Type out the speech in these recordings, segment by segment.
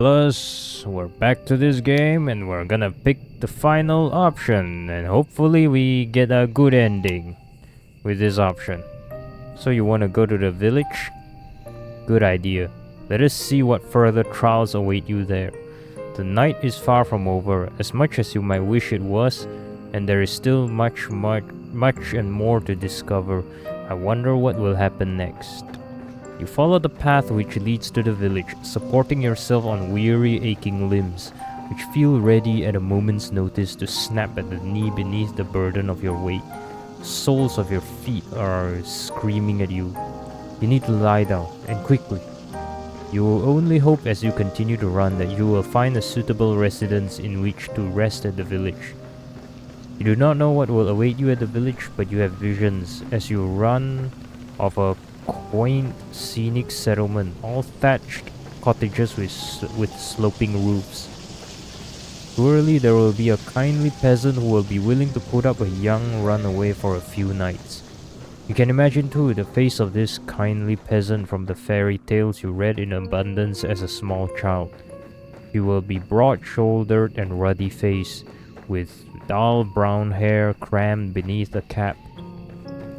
Plus, we're back to this game and we're gonna pick the final option and hopefully we get a good ending with this option. So you wanna go to the village? Good idea. Let us see what further trials await you there. The night is far from over, as much as you might wish it was, and there is still much and more to discover. I wonder what will happen next. You follow the path which leads to the village, supporting yourself on weary, aching limbs, which feel ready at a moment's notice to snap at the knee beneath the burden of your weight. Soles of your feet are screaming at you. You need to lie down, and quickly. You will only hope as you continue to run that you will find a suitable residence in which to rest at the village. You do not know what will await you at the village, but you have visions as you run of a quaint, scenic settlement, all thatched cottages with sloping roofs. Surely there will be a kindly peasant who will be willing to put up a young runaway for a few nights. You can imagine too the face of this kindly peasant from the fairy tales you read in abundance as a small child. She will be broad-shouldered and ruddy-faced, with dull brown hair crammed beneath a cap.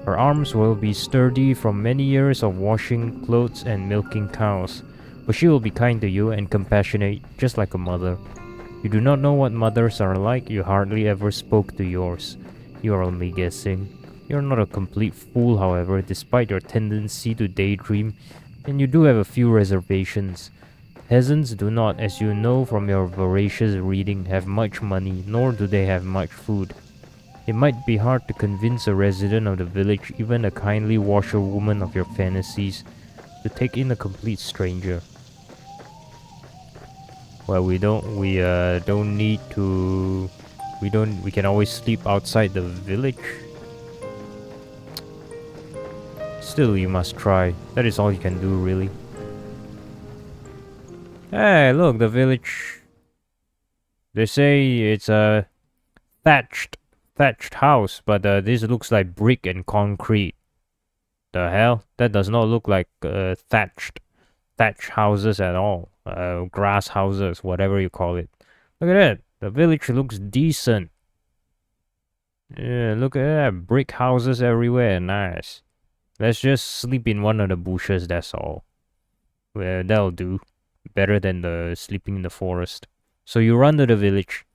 Her arms will be sturdy from many years of washing clothes and milking cows, but she will be kind to you and compassionate, just like a mother. You do not know what mothers are like, you hardly ever spoke to yours. You are only guessing. You are not a complete fool, however, despite your tendency to daydream, and you do have a few reservations. Peasants do not, as you know from your voracious reading, have much money, nor do they have much food. It might be hard to convince a resident of the village, even a kindly washerwoman of your fantasies, to take in a complete stranger. Well, we don't need to. We can always sleep outside the village. Still, you must try. That is all you can do, really. Hey, look, the village. They say it's a thatched house, but this looks like brick and concrete. The hell? That does not look like thatched houses at all. Grass houses, whatever you call it. Look at that. The village looks decent. Yeah, look at that. Brick houses everywhere. Nice. Let's just sleep in one of the bushes, that's all. Well, that'll do. Better than the sleeping in the forest. So you run to the village.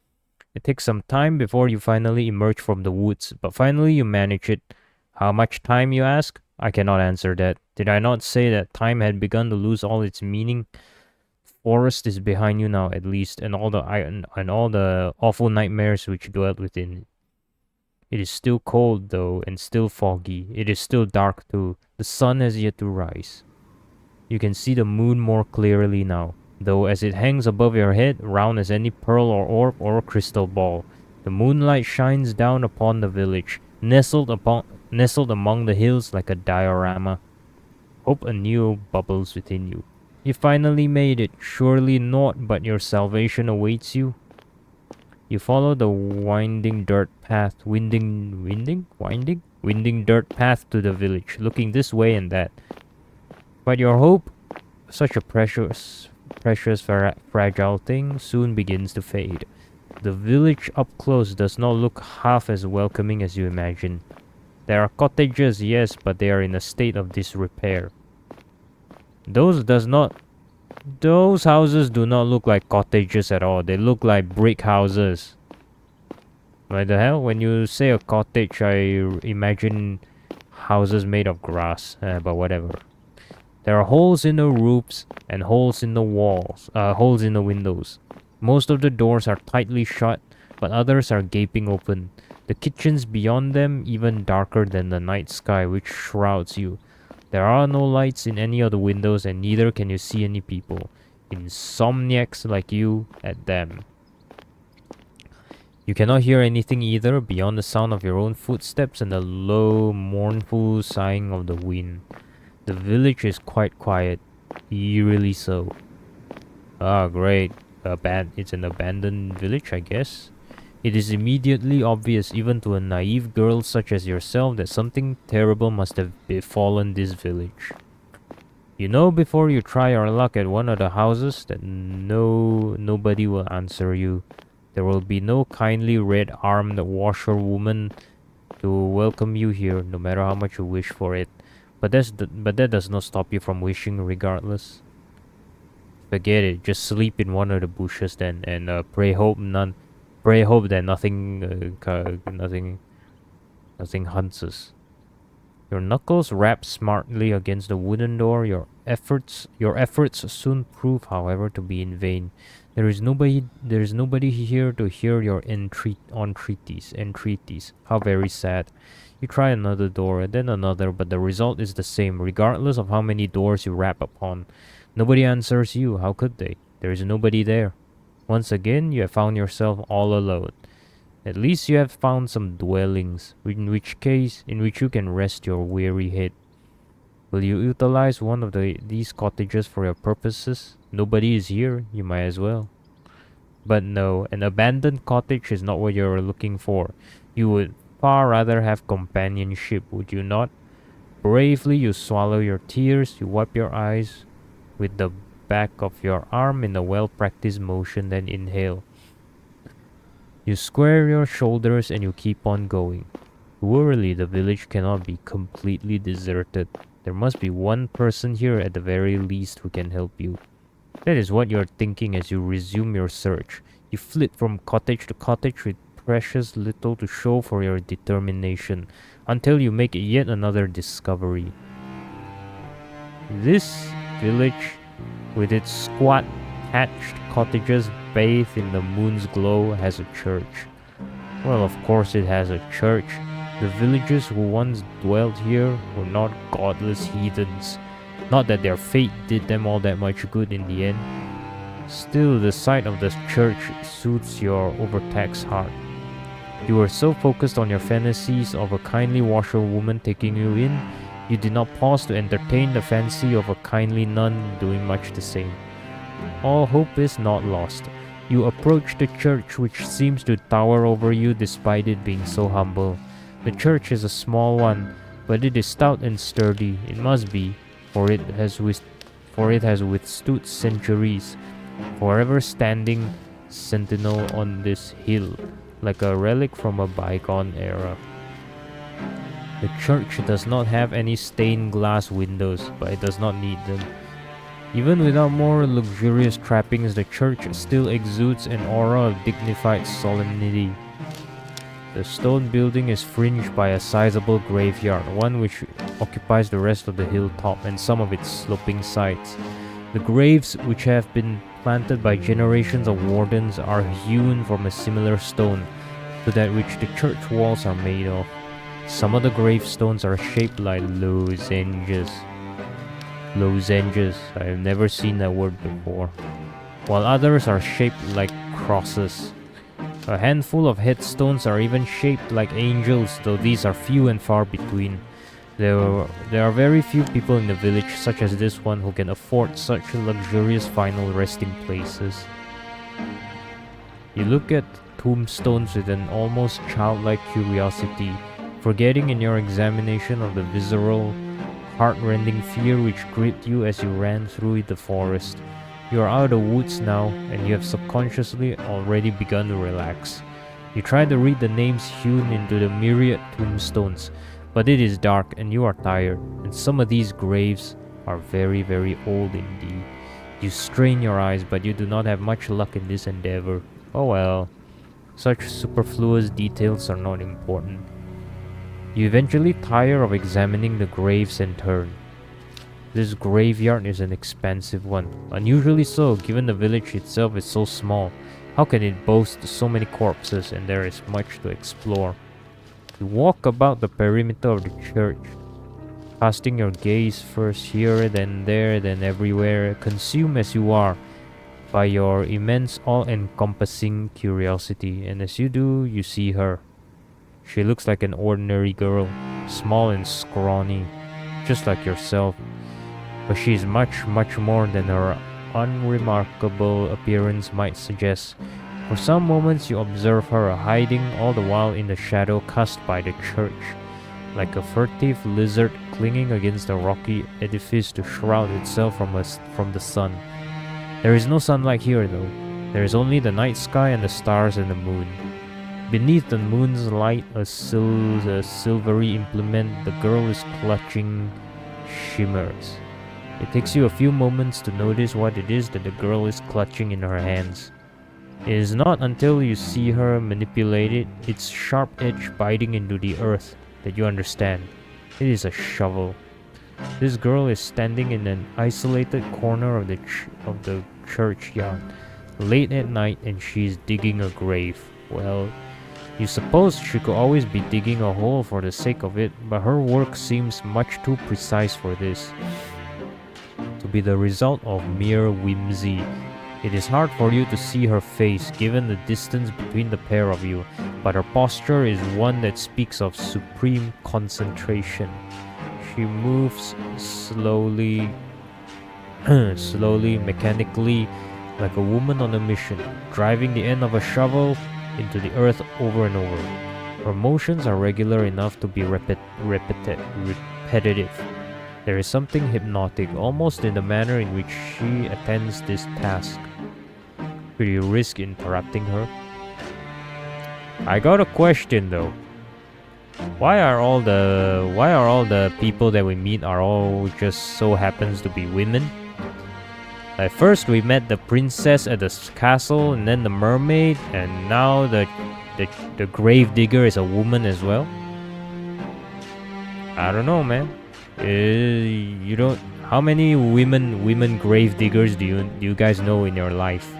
It takes some time before you finally emerge from the woods, but finally you manage it. How much time, you ask? I cannot answer that. Did I not say that time had begun to lose all its meaning? Forest is behind you now, at least, and all the awful nightmares which dwelt within it. It is still cold, though, and still foggy. It is still dark, too. The sun has yet to rise. You can see the moon more clearly now, though as it hangs above your head, round as any pearl or orb or crystal ball. The moonlight shines down upon the village, nestled among the hills like a diorama. Hope anew bubbles within you. You finally made it. Surely naught but your salvation awaits you. You follow the winding dirt path to the village, looking this way and that. But your hope, such a precious, fragile thing, soon begins to fade. The village up close does not look half as welcoming as you imagine. There are cottages, yes, but they are in a state of disrepair. Those houses do not look like cottages at all. They look like brick houses. What the hell? When you say a cottage, I imagine houses made of grass, but whatever. There are holes in the roofs and holes in the windows. Most of the doors are tightly shut, but others are gaping open. The kitchens beyond them even darker than the night sky which shrouds you. There are no lights in any of the windows, and neither can you see any people. Insomniacs like you at them. You cannot hear anything either beyond the sound of your own footsteps and the low, mournful sighing of the wind. The village is quite quiet, eerily so. Ah, great. It's an abandoned village, I guess. It is immediately obvious, even to a naive girl such as yourself, that something terrible must have befallen this village. You know before you try your luck at one of the houses that nobody will answer you. There will be no kindly red-armed washerwoman to welcome you here, no matter how much you wish for it. But that does not stop you from wishing regardless. Forget it. Just sleep in one of the bushes then, and pray hope that nothing hunts us. Your knuckles rap smartly against the wooden door. Your efforts soon prove, however, to be in vain. There is nobody here to hear your entreaties. How very sad. You try another door and then another, but the result is the same, regardless of how many doors you rap upon. Nobody answers you. How could they? There is nobody there. Once again, you have found yourself all alone. At least you have found some dwellings, in which you can rest your weary head. Will you utilize one of these cottages for your purposes? Nobody is here, you might as well. But no, an abandoned cottage is not what you're looking for. You would far rather have companionship, would you not? Bravely you swallow your tears, you wipe your eyes with the back of your arm in a well-practiced motion, then inhale. You square your shoulders and you keep on going. Surely the village cannot be completely deserted. There must be one person here at the very least who can help you. That is what you are thinking as you resume your search. You flit from cottage to cottage with precious little to show for your determination, until you make yet another discovery. This village, with its squat thatched cottages bathed in the moon's glow, has a church. Well, of course it has a church. The villagers who once dwelt here were not godless heathens. Not that their fate did them all that much good in the end. Still, the sight of the church soothes your overtaxed heart. You were so focused on your fantasies of a kindly washerwoman taking you in, you did not pause to entertain the fancy of a kindly nun doing much the same. All hope is not lost. You approach the church, which seems to tower over you despite it being so humble. The church is a small one, but it is stout and sturdy. It must be, for it has withstood centuries, forever standing sentinel on this hill, like a relic from a bygone era. The church does not have any stained glass windows, but it does not need them. Even without more luxurious trappings, the church still exudes an aura of dignified solemnity. The stone building is fringed by a sizable graveyard, one which occupies the rest of the hilltop and some of its sloping sides. The graves, which have been planted by generations of wardens, are hewn from a similar stone to that which the church walls are made of. Some of the gravestones are shaped like lozenges. Lozenges, I have never seen that word before. While others are shaped like crosses. A handful of headstones are even shaped like angels, though these are few and far between. There are very few people in the village such as this one who can afford such luxurious final resting places. You look at tombstones with an almost childlike curiosity, forgetting in your examination of the visceral, heart-rending fear which gripped you as you ran through the forest. You are out of the woods now, and you have subconsciously already begun to relax. You try to read the names hewn into the myriad tombstones, but it is dark and you are tired, and some of these graves are very, very old indeed. You strain your eyes, but you do not have much luck in this endeavor. Oh well, such superfluous details are not important. You eventually tire of examining the graves and turn. This graveyard is an expansive one, unusually so given the village itself is so small. How can it boast so many corpses and there is much to explore? You walk about the perimeter of the church, casting your gaze first here, then there, then everywhere, consumed as you are by your immense all-encompassing curiosity, and as you do, you see her. She looks like an ordinary girl, small and scrawny, just like yourself. But she is much, much more than her unremarkable appearance might suggest. For some moments you observe her hiding all the while in the shadow cast by the church, like a furtive lizard clinging against a rocky edifice to shroud itself from the sun. There is no sunlight here though. There is only the night sky and the stars and the moon. Beneath the moon's light, a silvery implement the girl is clutching shimmers. It takes you a few moments to notice what it is that the girl is clutching in her hands. It is not until you see her manipulate it, its sharp edge biting into the earth, that you understand. It is a shovel. This girl is standing in an isolated corner of the churchyard, late at night, and she is digging a grave. Well, you suppose she could always be digging a hole for the sake of it, but her work seems much too precise for this to be the result of mere whimsy. It is hard for you to see her face given the distance between the pair of you, but her posture is one that speaks of supreme concentration. She moves slowly, mechanically, like a woman on a mission, driving the end of a shovel into the earth over and over. Her motions are regular enough to be repetitive. There is something hypnotic, almost in the manner in which she attends this task. Will you risk interrupting her? I got a question though. Why are all the people that we meet are all just so happens to be women? Like first we met the princess at the castle, and then the mermaid, and now the grave digger is a woman as well. I don't know, man. You don't. How many women grave diggers do you guys know in your life?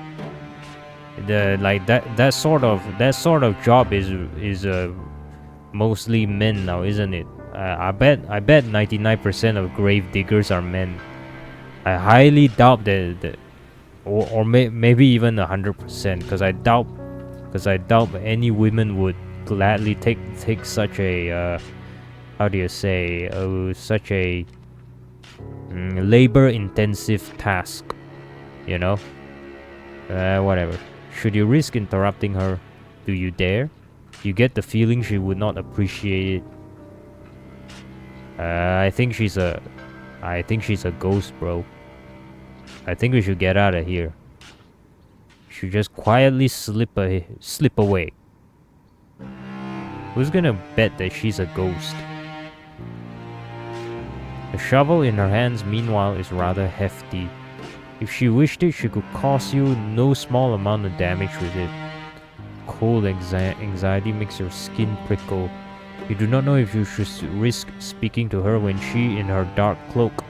That sort of job is mostly men now, isn't it? I bet 99% of grave diggers are men. I highly doubt that maybe even 100%, because I doubt any women would gladly take such a how do you say such a labor-intensive task, you know? Whatever. Should you risk interrupting her? Do you dare? You get the feeling she would not appreciate it. I think she's a ghost, bro. I think we should get out of here. Should just quietly slip away. Who's gonna bet that she's a ghost? The shovel in her hands, meanwhile, is rather hefty. If she wished it, she could cause you no small amount of damage with it. Cold anxiety makes your skin prickle. You do not know if you should risk speaking to her when she, in her dark cloak,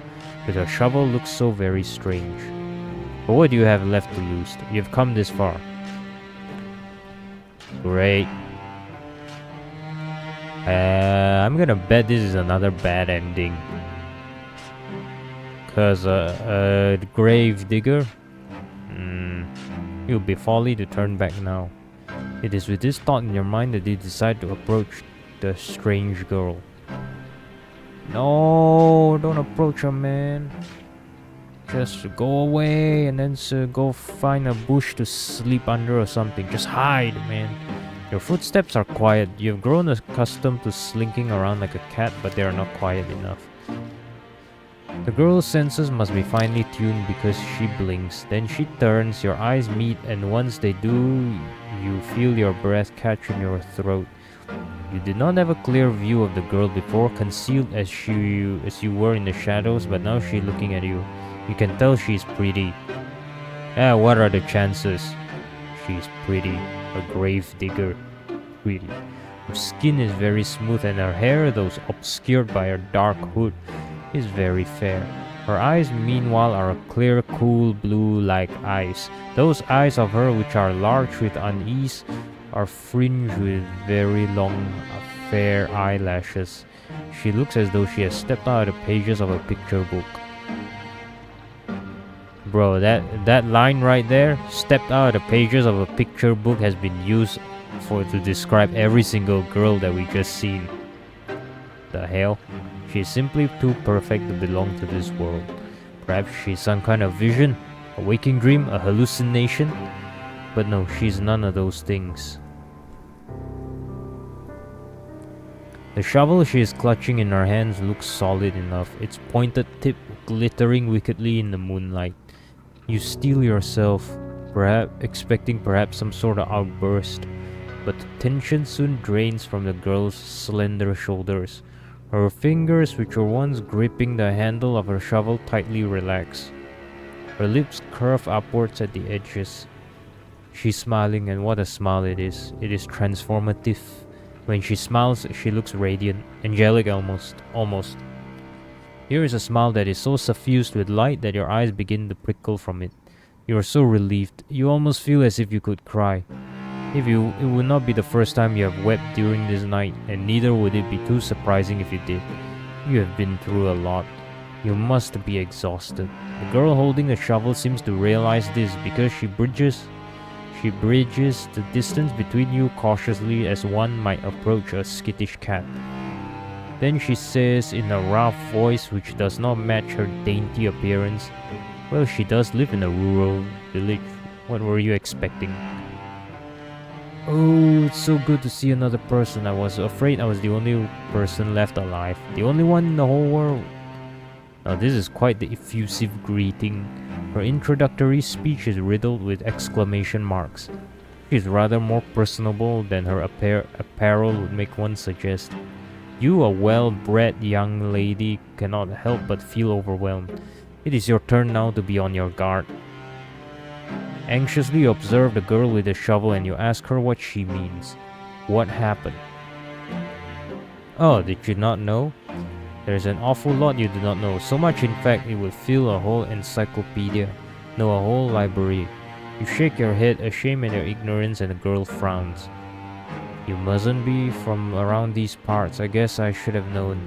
with her shovel, looks so very strange. But what do you have left to lose? You have come this far. Great. I'm gonna bet this is another bad ending. Cause the grave digger, it would be folly to turn back now. It is with this thought in your mind that you decide to approach the strange girl. No, don't approach her, man. Just go away and then go find a bush to sleep under or something. Just hide, man. Your footsteps are quiet. You have grown accustomed to slinking around like a cat, but they are not quiet enough. The girl's senses must be finely tuned because she blinks. Then she turns, your eyes meet, and once they do, you feel your breath catch in your throat. You did not have a clear view of the girl before, concealed as you were in the shadows, but now she's looking at you. You can tell she's pretty. What are the chances? She's pretty. A grave digger. Pretty. Her skin is very smooth, and her hair, though obscured by her dark hood, is very fair. Her eyes, meanwhile, are a clear, cool blue like ice. Those eyes of her, which are large with unease, are fringed with very long, fair eyelashes. She looks as though she has stepped out of the pages of a picture book. Bro, that line right there, stepped out of the pages of a picture book, has been used to describe every single girl that we just seen. The hell? She is simply too perfect to belong to this world. Perhaps she's some kind of vision, a waking dream, a hallucination. But no, she's none of those things. The shovel she is clutching in her hands looks solid enough, its pointed tip glittering wickedly in the moonlight. You steel yourself, perhaps expecting some sort of outburst, but the tension soon drains from the girl's slender shoulders. Her fingers, which were once gripping the handle of her shovel, tightly relax. Her lips curve upwards at the edges. She's smiling, and what a smile it is. It is transformative. When she smiles, she looks radiant, angelic almost. Here is a smile that is so suffused with light that your eyes begin to prickle from it. You are so relieved, you almost feel as if you could cry. It would not be the first time you have wept during this night, and neither would it be too surprising if you did. You have been through a lot. You must be exhausted. The girl holding the shovel seems to realize this because she bridges the distance between you cautiously as one might approach a skittish cat. Then she says in a rough voice which does not match her dainty appearance, "Well, she does live in a rural village. What were you expecting?" "Oh, it's so good to see another person. I was afraid I was the only person left alive. The only one in the whole world." Now this is quite the effusive greeting. Her introductory speech is riddled with exclamation marks. She is rather more personable than her apparel would make one suggest. You, a well-bred young lady, cannot help but feel overwhelmed. It is your turn now to be on your guard. Anxiously you observe the girl with the shovel and you ask her what she means. What happened? Oh, did you not know? There's an awful lot you do not know, so much in fact it would fill a whole encyclopedia, no, a whole library. You shake your head, ashamed at your ignorance, and the girl frowns. You mustn't be from around these parts, I guess I should have known.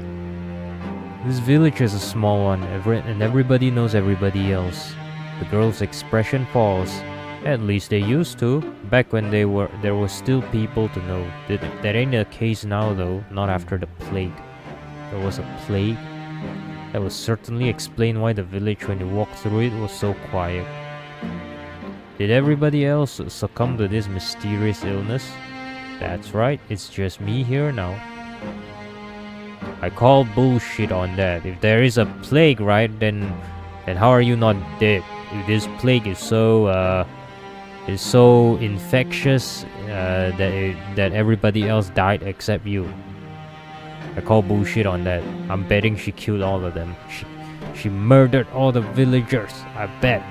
This village is a small one, and everybody knows everybody else. The girl's expression falls. At least they used to, back when there were still people to know. That ain't the case now though, not after the plague. There was a plague? That would certainly explain why the village, when you walked through it, was so quiet. Did everybody else succumb to this mysterious illness? That's right, it's just me here now. I call bullshit on that. If there is a plague, right, then how are you not dead? If this plague is so infectious that everybody else died except you. I call bullshit on that. I'm betting she killed all of them. She murdered all the villagers, I bet.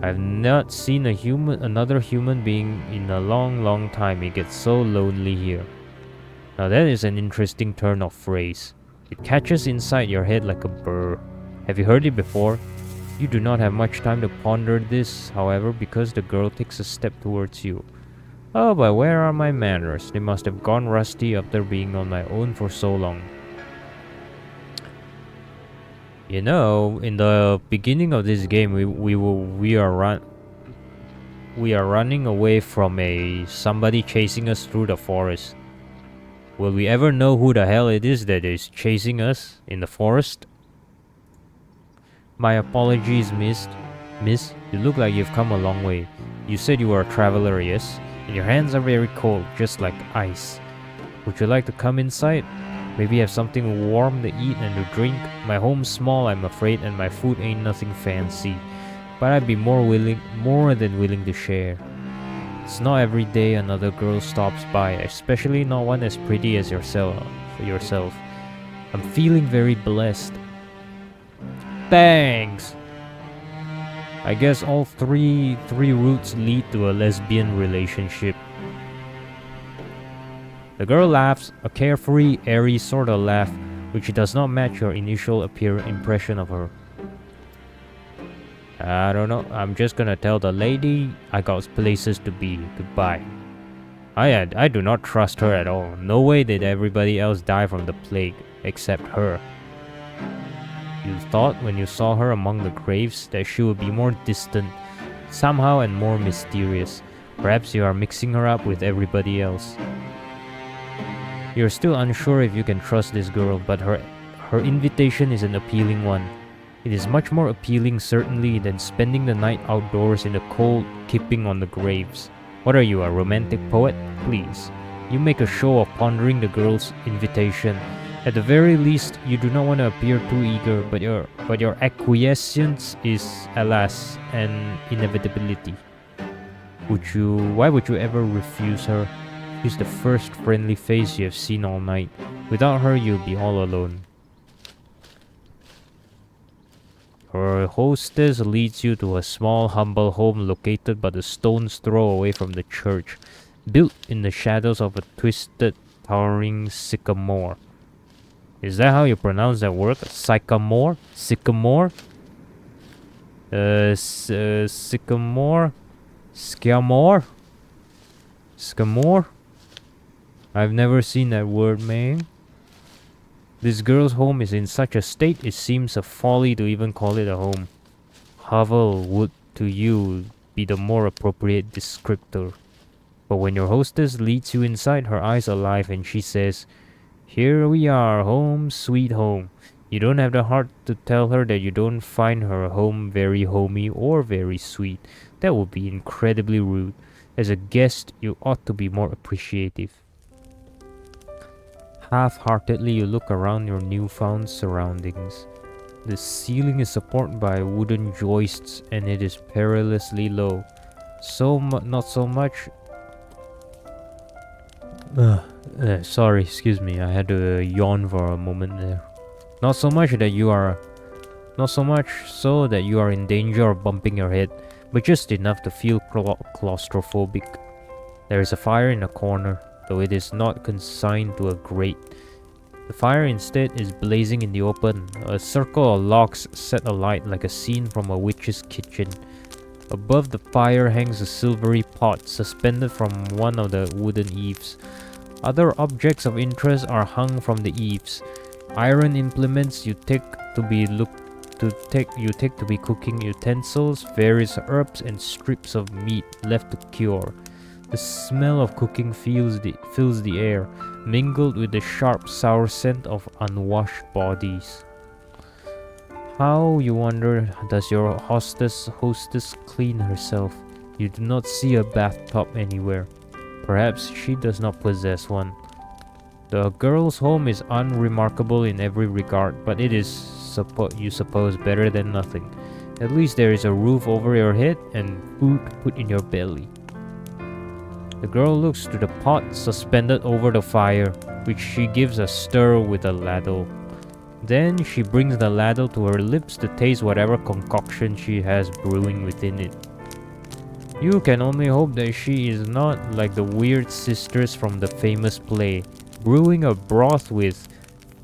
I've not seen another human being in a long time. It gets so lonely here. Now that is an interesting turn of phrase. It catches inside your head like a burr. Have you heard it before? You do not have much time to ponder this, however, because the girl takes a step towards you. Oh, but where are my manners? They must have gone rusty after being on my own for so long. You know, in the beginning of this game, we are running away from somebody chasing us through the forest. Will we ever know who the hell it is that is chasing us in the forest? My apologies, miss. Miss, you look like you've come a long way. You said you were a traveler, yes? And your hands are very cold, just like ice. Would you like to come inside? Maybe have something warm to eat and to drink? My home's small, I'm afraid, and my food ain't nothing fancy. But I'd be more than willing to share. It's not every day another girl stops by, especially not one as pretty as yourself. I'm feeling very blessed. Thanks! I guess all three routes lead to a lesbian relationship. The girl laughs, a carefree, airy sort of laugh, which does not match your initial impression of her. I don't know, I'm just gonna tell the lady I got places to be. Goodbye. I do not trust her at all. No way did everybody else die from the plague, except her. You thought when you saw her among the graves that she would be more distant, somehow, and more mysterious. Perhaps you are mixing her up with everybody else. You're still unsure if you can trust this girl, but her invitation is an appealing one. It is much more appealing, certainly, than spending the night outdoors in the cold, keeping on the graves. What are you, a romantic poet? Please. You make a show of pondering the girl's invitation. At the very least, you do not want to appear too eager, but your acquiescence is, alas, an inevitability. Why would you ever refuse her? She's the first friendly face you have seen all night. Without her, you'll be all alone. Her hostess leads you to a small, humble home located but a stone's throw away from the church, built in the shadows of a twisted, towering sycamore. Is that how you pronounce that word? Sycamore? Sycamore? Sycamore? Scamore? Scamore? I've never seen that word, man. This girl's home is in such a state it seems a folly to even call it a home. Hovel would to you be the more appropriate descriptor. But when your hostess leads you inside, her eyes alive, and she says, "Here we are, home sweet home." You don't have the heart to tell her that you don't find her home very homey or very sweet. That would be incredibly rude. As a guest, you ought to be more appreciative. Half-heartedly, you look around your newfound surroundings. The ceiling is supported by wooden joists, and it is perilously low. Not so much. Sorry, excuse me. I had to yawn for a moment there. Not so much so that you are in danger of bumping your head, but just enough to feel claustrophobic. There is a fire in a corner, though it is not consigned to a grate. The fire instead is blazing in the open, a circle of logs set alight like a scene from a witch's kitchen. Above the fire hangs a silvery pot suspended from one of the wooden eaves. Other objects of interest are hung from the eaves. Iron implements you take to be cooking utensils, various herbs, and strips of meat left to cure. The smell of cooking fills the air, mingled with the sharp, sour scent of unwashed bodies. How, you wonder, does your hostess clean herself? You do not see a bathtub anywhere. Perhaps she does not possess one. The girl's home is unremarkable in every regard, but it is, you suppose, better than nothing. At least there is a roof over your head and food put in your belly. The girl looks to the pot suspended over the fire, which she gives a stir with a ladle. Then she brings the ladle to her lips to taste whatever concoction she has brewing within it. You can only hope that she is not like the weird sisters from the famous play, brewing a broth with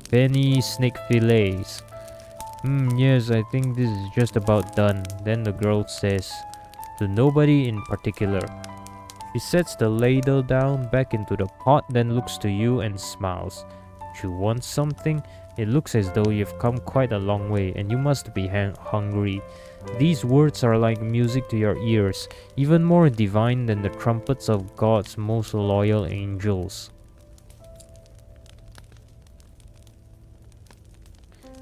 penny snake fillets. Yes, I think this is just about done. Then the girl says, to nobody in particular. She sets the ladle down back into the pot, then looks to you and smiles. You want something? It looks as though you've come quite a long way, and you must be hungry. These words are like music to your ears, even more divine than the trumpets of God's most loyal angels.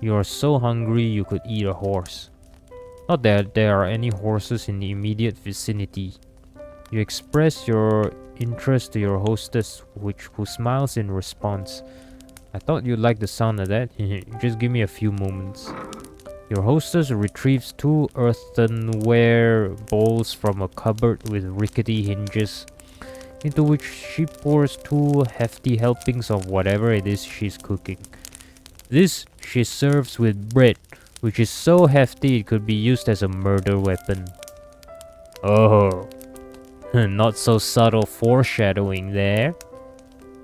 You are so hungry you could eat a horse. Not that there are any horses in the immediate vicinity. You express your interest to your hostess, who smiles in response. I thought you'd like the sound of that. Just give me a few moments. Your hostess retrieves 2 earthenware bowls from a cupboard with rickety hinges, into which she pours 2 hefty helpings of whatever it is she's cooking. This she serves with bread, which is so hefty it could be used as a murder weapon. Oh, not so subtle foreshadowing there.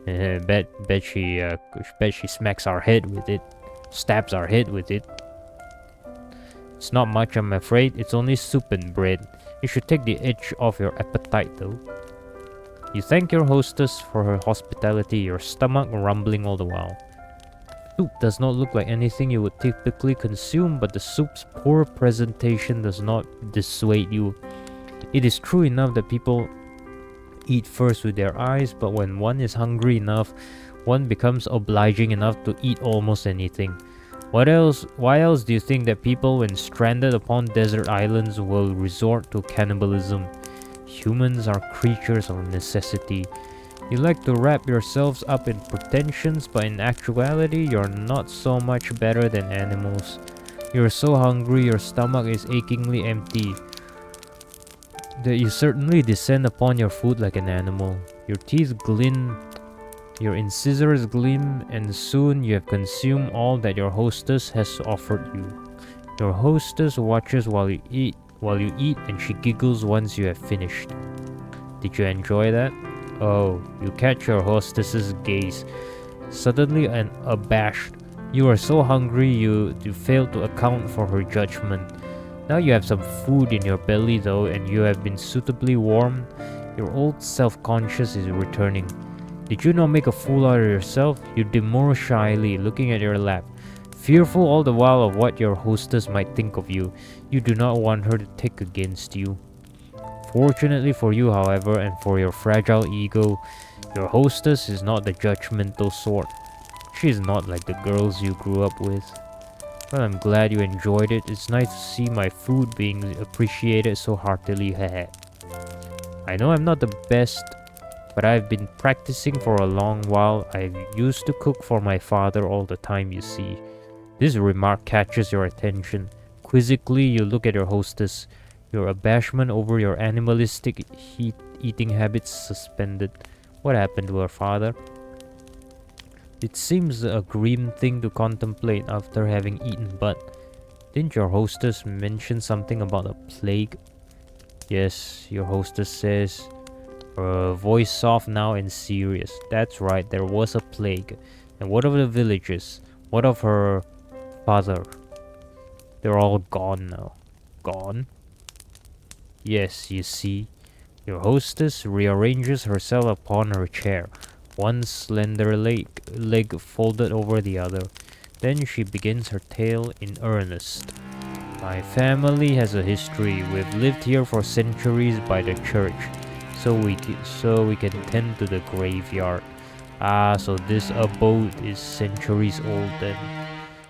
Bet she smacks our head with it, stabs our head with it. It's not much, I'm afraid. It's only soup and bread. It should take the edge off your appetite, though. You thank your hostess for her hospitality, your stomach rumbling all the while. Soup does not look like anything you would typically consume, but the soup's poor presentation does not dissuade you. It is true enough that people eat first with their eyes, but when one is hungry enough, one becomes obliging enough to eat almost anything. Why else do you think that people, when stranded upon desert islands, will resort to cannibalism? humans are creatures of necessity. You like to wrap yourselves up in pretensions, but in actuality, you're not so much better than animals. You're so hungry, your stomach is achingly empty, that you certainly descend upon your food like an animal. Your teeth glint, your incisors gleam, and soon you have consumed all that your hostess has offered you. Your hostess watches while you eat, and she giggles once you have finished. Did you enjoy that? Oh, you catch your hostess's gaze, suddenly and abashed. You are so hungry you fail to account for her judgment. Now you have some food in your belly though, and you have been suitably warmed. Your old self-conscious is returning. Did you not make a fool out of yourself? You demur shyly, looking at your lap, fearful all the while of what your hostess might think of you. You do not want her to take against you. Fortunately for you, however, and for your fragile ego, your hostess is not the judgmental sort. She is not like the girls you grew up with. Well, I'm glad you enjoyed it. It's nice to see my food being appreciated so heartily. I know I'm not the best, but I've been practicing for a long while. I used to cook for my father all the time, you see. This remark catches your attention. Quizzically, you look at your hostess, your abashment over your animalistic eating habits suspended. What happened to her father? It seems a grim thing to contemplate after having eaten, but didn't your hostess mention something about a plague? Yes, your hostess says, her voice soft now and serious. That's right, there was a plague. And what of the villages? What of her father? They're all gone now. Gone? Yes, you see. Your hostess rearranges herself upon her chair, one slender leg folded over the other. Then she begins her tale in earnest. My family has a history. We've lived here for centuries by the church, so we can tend to the graveyard. Ah, so this abode is centuries old then.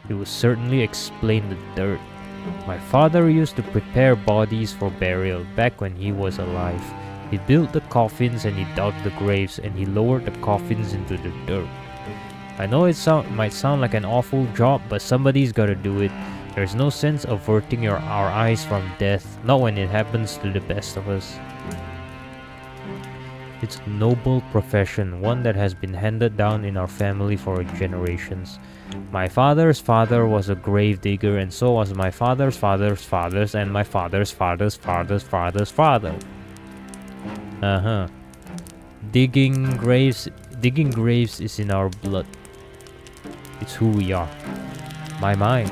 It would certainly explain the dirt. My father used to prepare bodies for burial back when he was alive. He built the coffins and he dug the graves and he lowered the coffins into the dirt. I know it might sound like an awful job, but somebody's gotta do it. There's no sense averting our eyes from death, not when it happens to the best of us. It's a noble profession, one that has been handed down in our family for generations. My father's father was a grave digger, and so was my father's father's fathers, and my father's father's father's father's father. Digging graves is in our blood. It's who we are. My.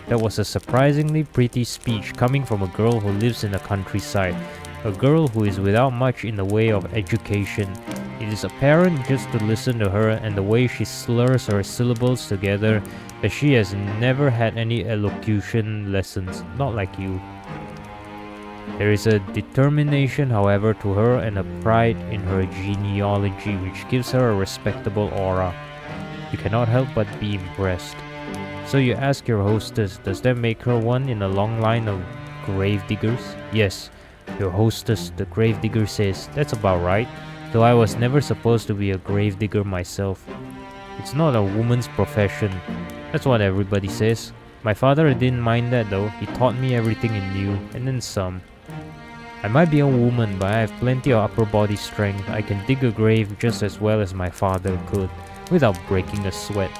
That was a surprisingly pretty speech coming from a girl who lives in the countryside. A girl who is without much in the way of education. It is apparent just to listen to her and the way she slurs her syllables together that she has never had any elocution lessons, not like you. There is a determination, however, to her and a pride in her genealogy which gives her a respectable aura. You cannot help but be impressed. So you ask your hostess, does that make her one in a long line of grave diggers? Yes. Your hostess, the gravedigger, says, that's about right, though I was never supposed to be a gravedigger myself. It's not a woman's profession. That's what everybody says. My father didn't mind that though. He taught me everything he knew, and then some. I might be a woman, but I have plenty of upper body strength. I can dig a grave just as well as my father could, without breaking a sweat.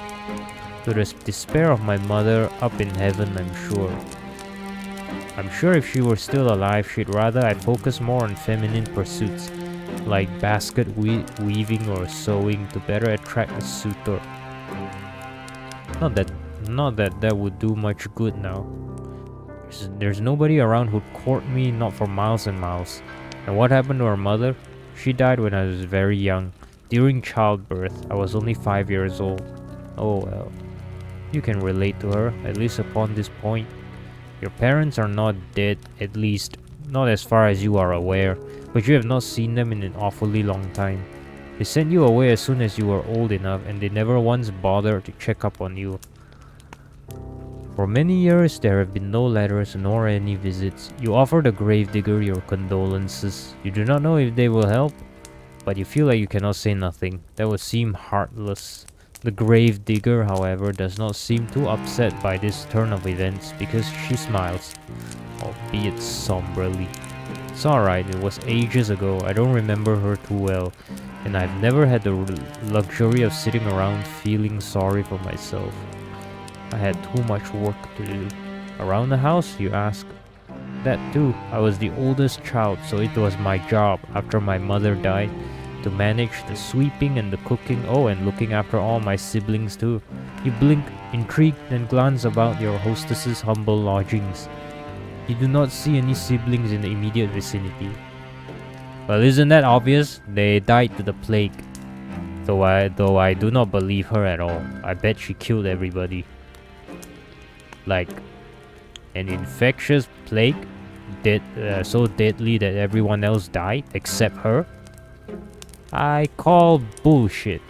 To the despair of my mother up in heaven, I'm sure. I'm sure if she were still alive, she'd rather I focus more on feminine pursuits, like basket weaving or sewing to better attract a suitor. Not that would do much good now. There's nobody around who'd court me, not for miles and miles. And what happened to her mother? She died when I was very young. During childbirth, I was only 5 years old. Oh well. You can relate to her, at least upon this point. Your parents are not dead, at least not as far as you are aware, but you have not seen them in an awfully long time. They sent you away as soon as you were old enough, and they never once bothered to check up on you. For many years, there have been no letters nor any visits. You offer the gravedigger your condolences. You do not know if they will help, but you feel like you cannot say nothing. That would seem heartless. The gravedigger, however, does not seem too upset by this turn of events because she smiles, albeit somberly. It's alright, it was ages ago. I don't remember her too well, and I've never had the luxury of sitting around feeling sorry for myself. I had too much work to do. Around the house, you ask? That too. I was the oldest child, so it was my job, after my mother died, to manage the sweeping and the cooking, and looking after all my siblings too. You blink, intrigued, and glance about your hostess's humble lodgings. You do not see any siblings in the immediate vicinity. Well, isn't that obvious? They died to the plague. Though I do not believe her at all. I bet she killed everybody. Like an infectious plague, so deadly that everyone else died except her? I call bullshit.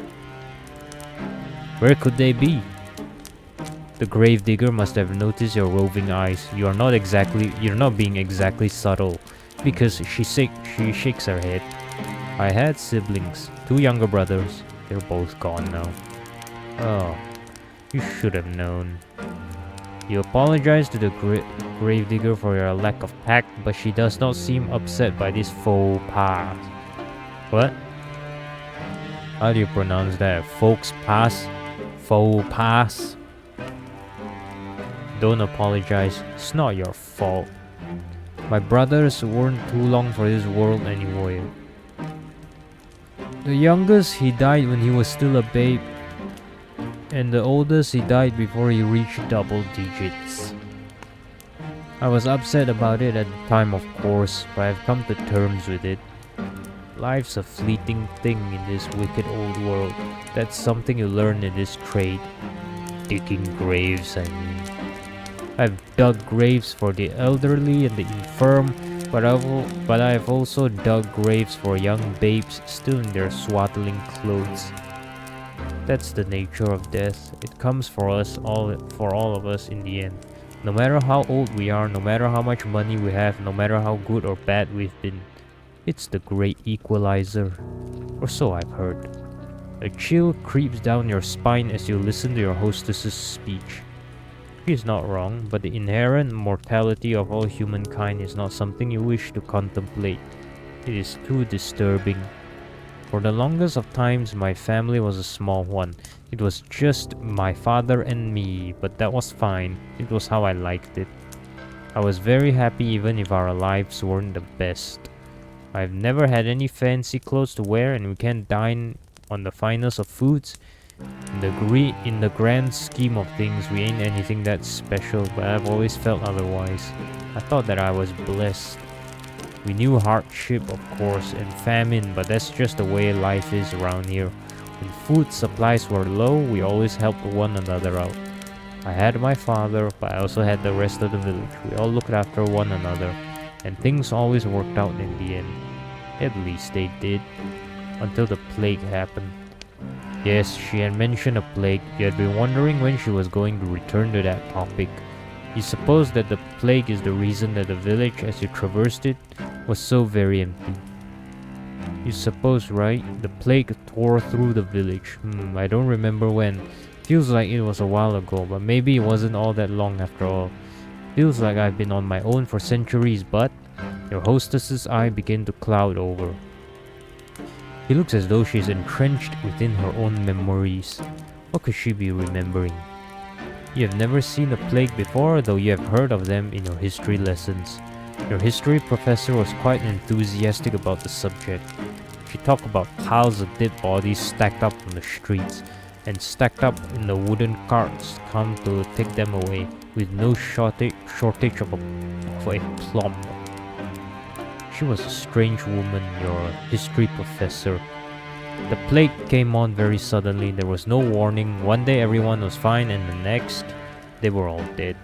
Where could they be? The gravedigger must have noticed your roving eyes. You're not being exactly subtle, because she shakes her head. I had siblings, 2 younger brothers. They're both gone now. Oh, you should have known. You apologize to the gravedigger for your lack of tact, but she does not seem upset by this faux pas. What? How do you pronounce that? Faux pas? Faux pas? Don't apologize. It's not your fault. My brothers weren't too long for this world anyway. The youngest, he died when he was still a babe. And the oldest, he died before he reached double digits. I was upset about it at the time, of course, but I've come to terms with it. Life's a fleeting thing in this wicked old world. That's something you learn in this trade. Digging graves, I mean. I've dug graves for the elderly and the infirm, but I've also dug graves for young babes still in their swaddling clothes. That's the nature of death. It comes for all of us in the end. No matter how old we are, no matter how much money we have, no matter how good or bad we've been. It's the great equalizer. Or so I've heard. A chill creeps down your spine as you listen to your hostess's speech. She is not wrong, but the inherent mortality of all humankind is not something you wish to contemplate. It is too disturbing. For the longest of times, my family was a small one. It was just my father and me, but that was fine. It was how I liked it. I was very happy even if our lives weren't the best. I've never had any fancy clothes to wear, and we can't dine on the finest of foods. In the grand scheme of things, we ain't anything that special, but I've always felt otherwise. I thought that I was blessed. We knew hardship, of course, and famine, but that's just the way life is around here. When food supplies were low, we always helped one another out. I had my father, but I also had the rest of the village. We all looked after one another, and things always worked out in the end. At least they did. Until the plague happened. Yes, she had mentioned a plague. You had been wondering when she was going to return to that topic. You suppose that the plague is the reason that the village, as you traversed it, was so very empty. You suppose, right? The plague tore through the village. I don't remember when. Feels like it was a while ago, but maybe it wasn't all that long after all. Feels like I've been on my own for centuries, but... Your hostess's eye began to cloud over. It looks as though she's entrenched within her own memories. What could she be remembering? You have never seen a plague before, though you have heard of them in your history lessons. Your history professor was quite enthusiastic about the subject. She talked about piles of dead bodies stacked up on the streets, and stacked up in the wooden carts come to take them away, with no shortage of a plum. She was a strange woman, your history professor. The plague came on very suddenly. There was no warning. One day everyone was fine, and the next, they were all dead.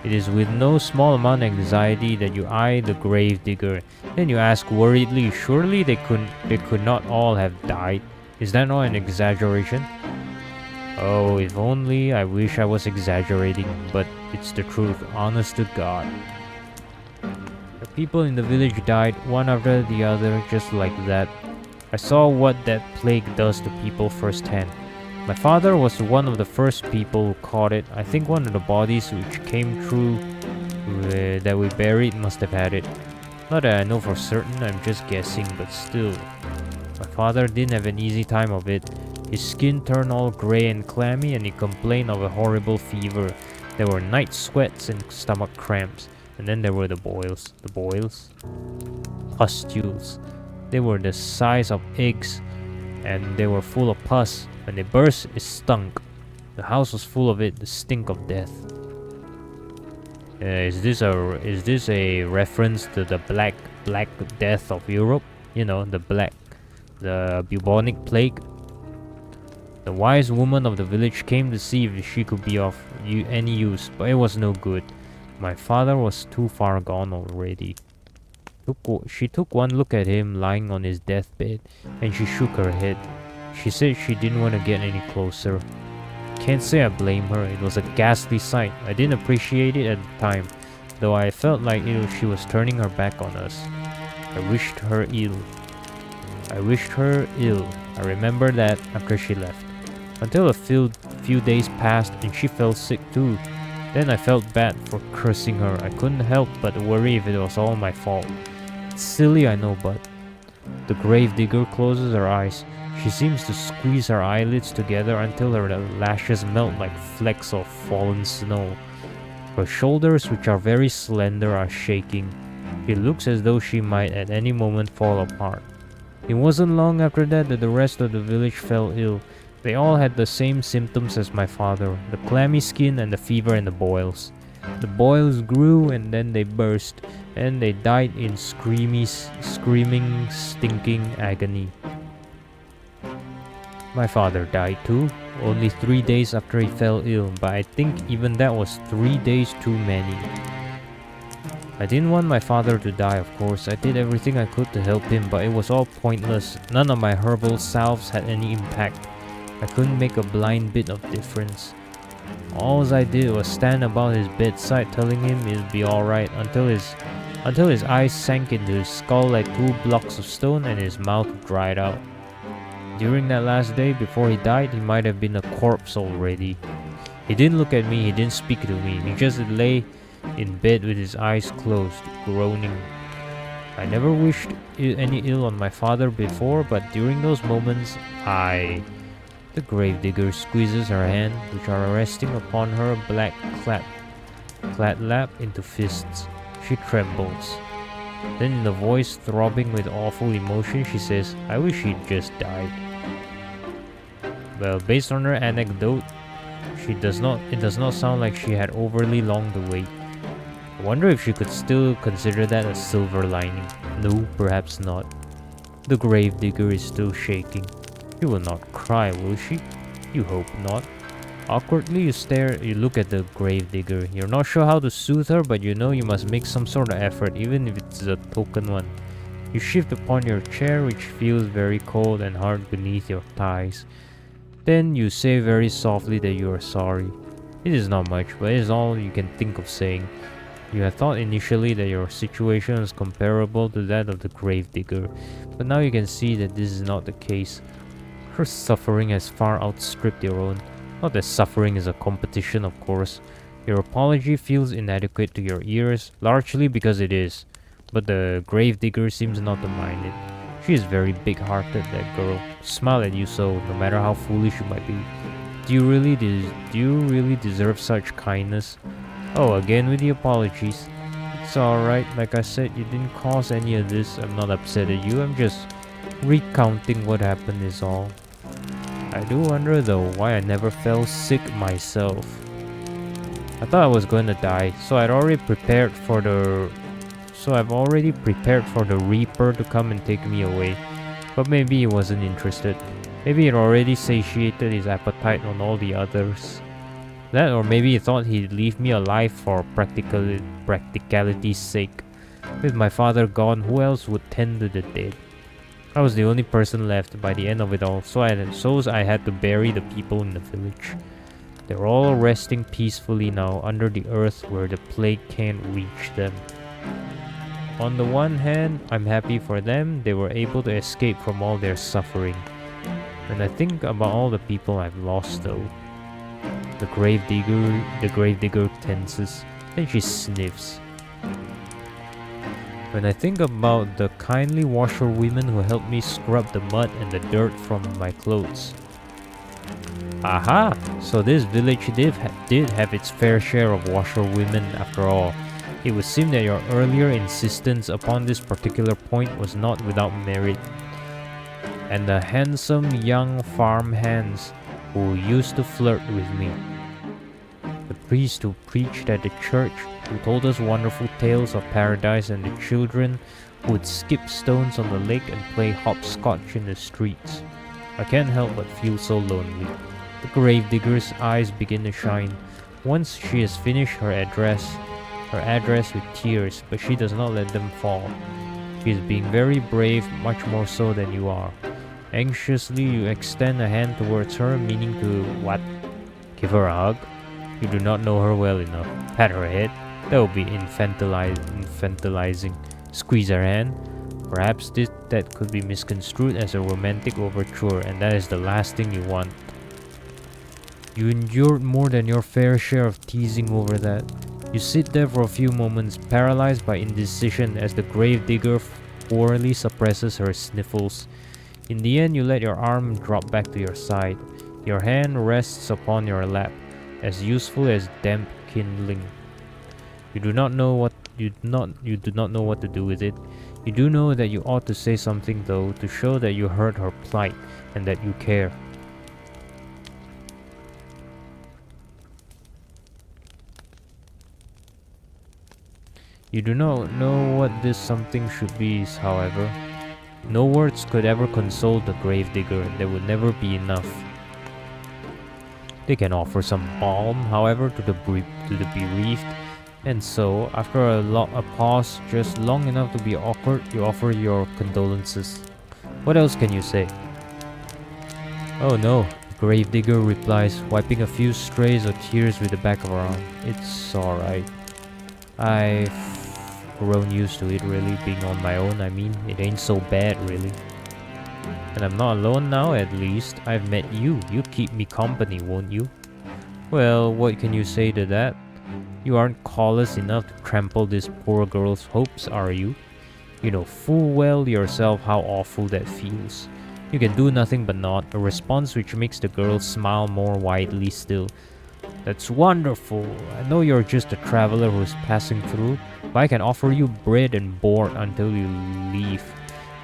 It is with no small amount of anxiety that you eye the gravedigger. Then you ask worriedly, surely they could not all have died? Is that not an exaggeration? Oh, if only. I wish I was exaggerating, but it's the truth, honest to God. The people in the village died one after the other, just like that. I saw what that plague does to people firsthand. My father was one of the first people who caught it. I think one of the bodies which came through that we buried must have had it. Not that I know for certain, I'm just guessing, but still. My father didn't have an easy time of it. His skin turned all grey and clammy, and he complained of a horrible fever. There were night sweats and stomach cramps. And then there were the boils. The boils? Pustules. They were the size of eggs, and they were full of pus. When they burst, it stunk. The house was full of it, the stink of death. Is this a reference to the Black Death of Europe? You know, the bubonic plague. The wise woman of the village came to see if she could be of any use, but it was no good. My father was too far gone already. She took one look at him lying on his deathbed, and she shook her head. She said she didn't want to get any closer. Can't say I blame her. It was a ghastly sight. I didn't appreciate it at the time, though I felt like she was turning her back on us. I wished her ill. I remember that after she left. Until a few days passed and she fell sick too. Then I felt bad for cursing her. I couldn't help but worry if it was all my fault. It's silly, I know, but... The gravedigger closes her eyes. She seems to squeeze her eyelids together until her lashes melt like flecks of fallen snow. Her shoulders, which are very slender, are shaking. She looks as though she might at any moment fall apart. It wasn't long after that the rest of the village fell ill. They all had the same symptoms as my father, the clammy skin and the fever and the boils. The boils grew and then they burst, and they died in screaming, stinking agony. My father died too, only 3 days after he fell ill, but I think even that was 3 days too many. I didn't want my father to die, of course. I did everything I could to help him, but it was all pointless. None of my herbal salves had any impact. I couldn't make a blind bit of difference. All I did was stand about his bedside telling him it'll be alright until his eyes sank into his skull like 2 blocks of stone and his mouth dried out. During that last day before he died, he might have been a corpse already. He didn't look at me, he didn't speak to me, he just lay in bed with his eyes closed, groaning. I never wished any ill on my father before, but during those moments, The gravedigger squeezes her hand, which are resting upon her black clad lap, into fists. She trembles. Then in a voice throbbing with awful emotion, she says, I wish he'd just died. Well, based on her anecdote, it does not sound like she had overly long to wait. I wonder if she could still consider that a silver lining. No, perhaps not. The gravedigger is still shaking. She will not cry, will she? You hope not. Awkwardly, you look at the gravedigger. You're not sure how to soothe her, but you know you must make some sort of effort, even if it's a token one. You shift upon your chair, which feels very cold and hard beneath your thighs. Then you say very softly that you are sorry. It is not much, but it is all you can think of saying. You had thought initially that your situation was comparable to that of the gravedigger, but now you can see that this is not the case. Her suffering has far outstripped your own. Not that suffering is a competition, of course. Your apology feels inadequate to your ears, largely because it is. But the gravedigger seems not to mind it. She is very big-hearted, that girl. Smile at you so, no matter how foolish you might be. Do you really deserve such kindness? Oh, again with the apologies. It's alright, like I said, you didn't cause any of this. I'm not upset at you, I'm just recounting what happened is all. I do wonder though why I never fell sick myself. I thought I was going to die, so I've already prepared for the Reaper to come and take me away. But maybe he wasn't interested. Maybe it already satiated his appetite on all the others. That, or maybe he thought he'd leave me alive for practicality's sake. With my father gone, who else would tend to the dead? I was the only person left by the end of it all, so I had to bury the people in the village. They're all resting peacefully now under the earth where the plague can't reach them. On the one hand, I'm happy for them, they were able to escape from all their suffering. When I think about all the people I've lost though, the gravedigger tenses, then she sniffs. When I think about the kindly washerwomen who helped me scrub the mud and the dirt from my clothes. Aha! So this village did have its fair share of washerwomen after all. It would seem that your earlier insistence upon this particular point was not without merit. And the handsome young farm hands who used to flirt with me. The priest who preached at the church, who told us wonderful tales of paradise, and the children who would skip stones on the lake and play hopscotch in the streets. I can't help but feel so lonely. The gravedigger's eyes begin to shine. Once she has finished her address with tears, but she does not let them fall. She is being very brave, much more so than you are. Anxiously, you extend a hand towards her, meaning to what? Give her a hug? You do not know her well enough. Pat her head? That would be infantilizing. Squeeze her hand? Perhaps that could be misconstrued as a romantic overture, and that is the last thing you want. You endured more than your fair share of teasing over that. You sit there for a few moments, paralyzed by indecision as the gravedigger poorly suppresses her sniffles. In the end, you let your arm drop back to your side. Your hand rests upon your lap, as useful as damp kindling. You do not know what to do with it. You do know that you ought to say something though, to show that you heard her plight and that you care. You do not know what this something should be, however. No words could ever console the gravedigger, there would never be enough. They can offer some balm, however, to the bereaved, and so, after a pause just long enough to be awkward, you offer your condolences. What else can you say? Oh no, the gravedigger replies, wiping a few strays of tears with the back of her arm. It's alright. I've grown used to it, really, being on my own. I mean, it ain't so bad, really. And I'm not alone now, at least. I've met you. You keep me company, won't you? Well, what can you say to that? You aren't callous enough to trample this poor girl's hopes, are you? You know full well yourself how awful that feels. You can do nothing but nod, a response which makes the girl smile more widely still. That's wonderful. I know you're just a traveler who's passing through, but I can offer you bread and board until you leave.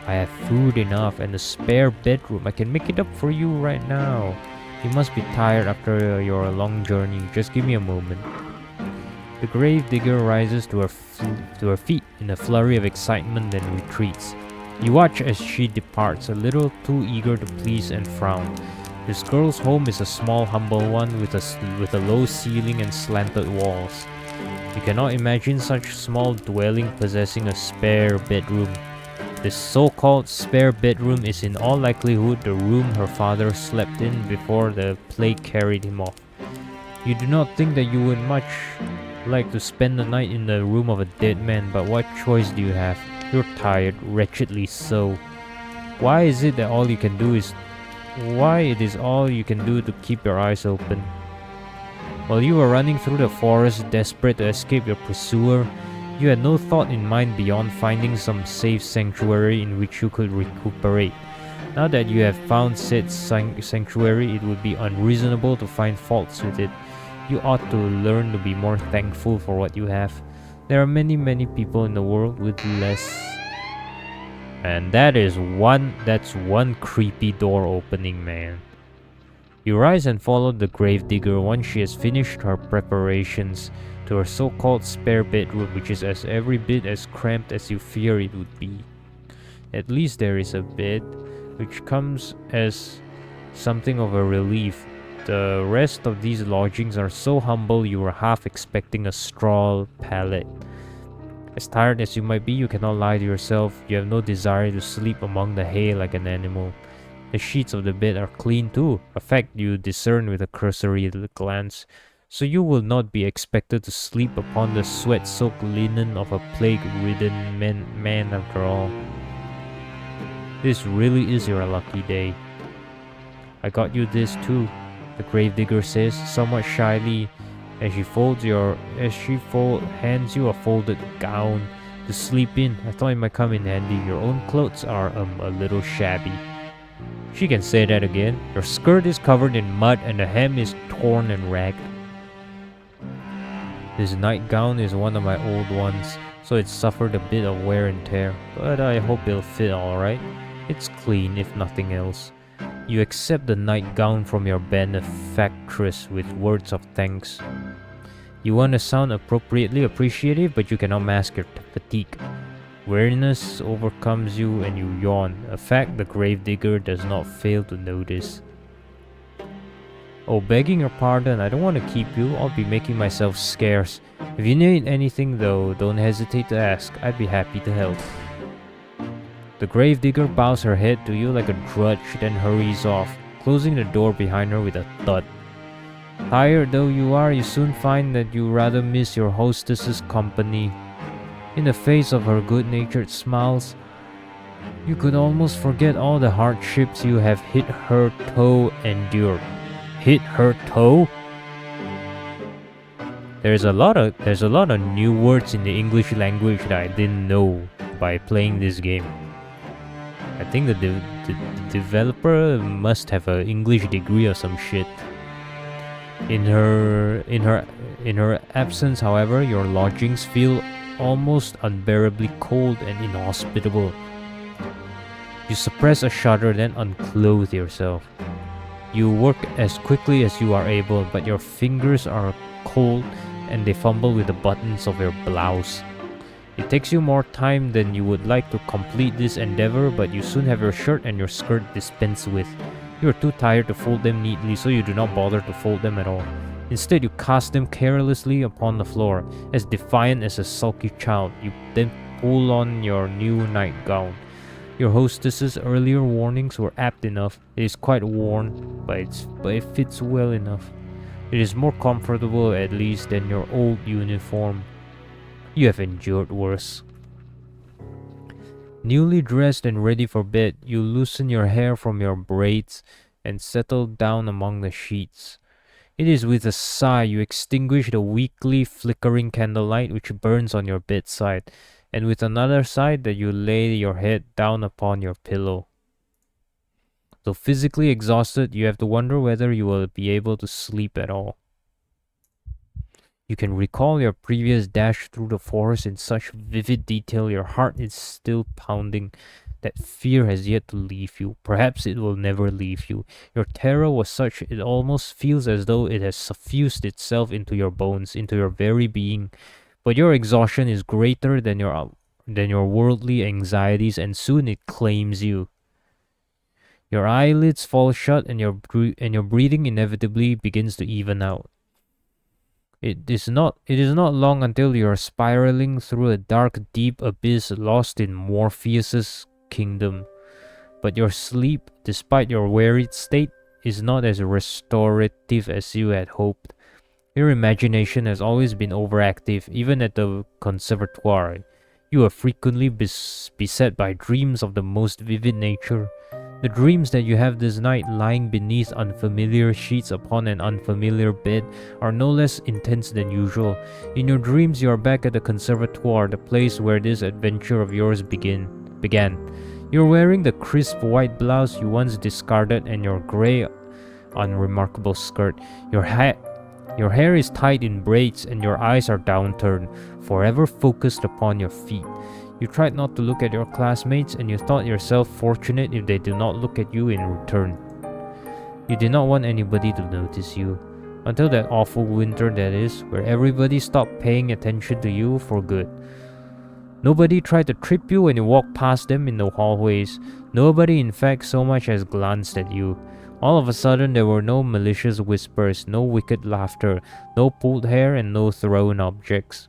I have food enough and a spare bedroom. I can make it up for you right now. You must be tired after your long journey. Just give me a moment. The gravedigger rises to her feet in a flurry of excitement and retreats. You watch as she departs, a little too eager to please and frown. This girl's home is a small, humble one with a low ceiling and slanted walls. You cannot imagine such small dwelling possessing a spare bedroom. This so-called spare bedroom is in all likelihood the room her father slept in before the plague carried him off. You do not think that you would much like to spend the night in the room of a dead man, but what choice do you have? You're tired, wretchedly so. Why is it that all you can do is to keep your eyes open? While you were running through the forest, desperate to escape your pursuer, you had no thought in mind beyond finding some safe sanctuary in which you could recuperate. Now that you have found said sanctuary, it would be unreasonable to find faults with it. You ought to learn to be more thankful for what you have. There are many, many people in the world with less. And that's one creepy door opening, man. You rise and follow the gravedigger once she has finished her preparations to her so-called spare bedroom, which is every bit as cramped as you fear it would be. At least there is a bed, which comes as something of a relief. The rest of these lodgings are so humble you were half expecting a straw pallet. As tired as you might be, you cannot lie to yourself. You have no desire to sleep among the hay like an animal. The sheets of the bed are clean too, a fact you discern with a cursory glance. So you will not be expected to sleep upon the sweat-soaked linen of a plague-ridden man after all. This really is your lucky day. I got you this too, the gravedigger says, somewhat shyly, as she hands you a folded gown to sleep in. I thought it might come in handy. Your own clothes are a little shabby. She can say that again. Your skirt is covered in mud and the hem is torn and ragged. This nightgown is one of my old ones, so it's suffered a bit of wear and tear, but I hope it'll fit alright. It's clean, if nothing else. You accept the nightgown from your benefactress with words of thanks. You want to sound appropriately appreciative, but you cannot mask your fatigue. Weariness overcomes you and you yawn, a fact the gravedigger does not fail to notice. Oh, begging your pardon, I don't want to keep you. I'll be making myself scarce. If you need anything though, don't hesitate to ask. I'd be happy to help. The gravedigger bows her head to you like a drudge, then hurries off, closing the door behind her with a thud. Tired though you are, you soon find that you rather miss your hostess's company. In the face of her good-natured smiles, you could almost forget all the hardships you have hit her toe endured. Hit her toe? There's a lot of new words in the English language that I didn't know by playing this game. I think the developer must have an English degree or some shit. In her absence, however, your lodgings feel almost unbearably cold and inhospitable. You suppress a shudder, then unclothe yourself. You work as quickly as you are able, but your fingers are cold and they fumble with the buttons of your blouse. It takes you more time than you would like to complete this endeavor, but you soon have your shirt and your skirt dispensed with. You are too tired to fold them neatly, so you do not bother to fold them at all. Instead, you cast them carelessly upon the floor, as defiant as a sulky child. You then pull on your new nightgown. Your hostess's earlier warnings were apt enough. It is quite worn, but it fits well enough. It is more comfortable at least than your old uniform. You have endured worse. Newly dressed and ready for bed, you loosen your hair from your braids and settle down among the sheets. It is with a sigh you extinguish the weakly flickering candlelight which burns on your bedside, and with another sigh that you lay your head down upon your pillow. Though physically exhausted, you have to wonder whether you will be able to sleep at all. You can recall your previous dash through the forest in such vivid detail your heart is still pounding. That fear has yet to leave you. Perhaps it will never leave you. Your terror was such it almost feels as though it has suffused itself into your bones, into your very being. But your exhaustion is greater than your worldly anxieties, and soon it claims you. Your eyelids fall shut, and your breathing inevitably begins to even out. It is not long until you are spiraling through a dark, deep abyss lost in Morpheus's kingdom. But your sleep, despite your wearied state, is not as restorative as you had hoped. Your imagination has always been overactive, even at the conservatoire. You are frequently beset by dreams of the most vivid nature. The dreams that you have this night lying beneath unfamiliar sheets upon an unfamiliar bed are no less intense than usual. In your dreams you are back at the conservatoire, the place where this adventure of yours began. You're wearing the crisp white blouse you once discarded and your grey, unremarkable skirt. Your hair is tied in braids and your eyes are downturned, forever focused upon your feet. You tried not to look at your classmates and you thought yourself fortunate if they do not look at you in return. You did not want anybody to notice you. Until that awful winter, that is, where everybody stopped paying attention to you for good. Nobody tried to trip you when you walked past them in the hallways. Nobody, in fact, so much as glanced at you. All of a sudden, there were no malicious whispers, no wicked laughter, no pulled hair, and no thrown objects.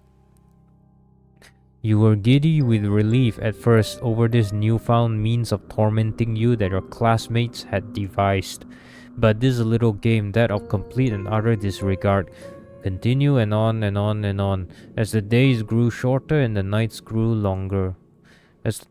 You were giddy with relief at first over this newfound means of tormenting you that your classmates had devised. But this little game, that of complete and utter disregard, continued and on and on and on, as the days grew shorter and the nights grew longer. As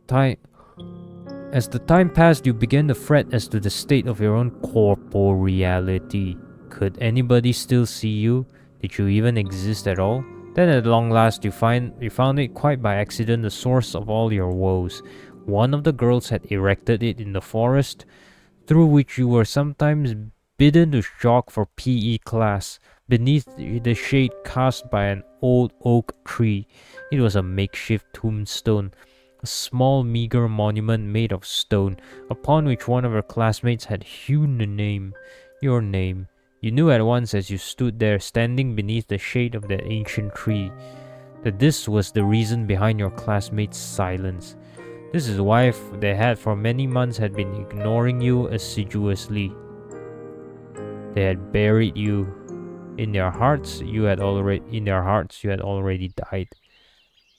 the time passed, you began to fret as to the state of your own corporeality. Could anybody still see you? Did you even exist at all? Then at long last you found it quite by accident the source of all your woes. One of the girls had erected it in the forest, through which you were sometimes bidden to jog for PE class, beneath the shade cast by an old oak tree. It was a makeshift tombstone, a small meager monument made of stone, upon which one of her classmates had hewn a name, your name. You knew at once as you stood there standing beneath the shade of that ancient tree that this was the reason behind your classmates' silence. This is why they had for many months had been ignoring you assiduously. They had buried you in their hearts. You had already died.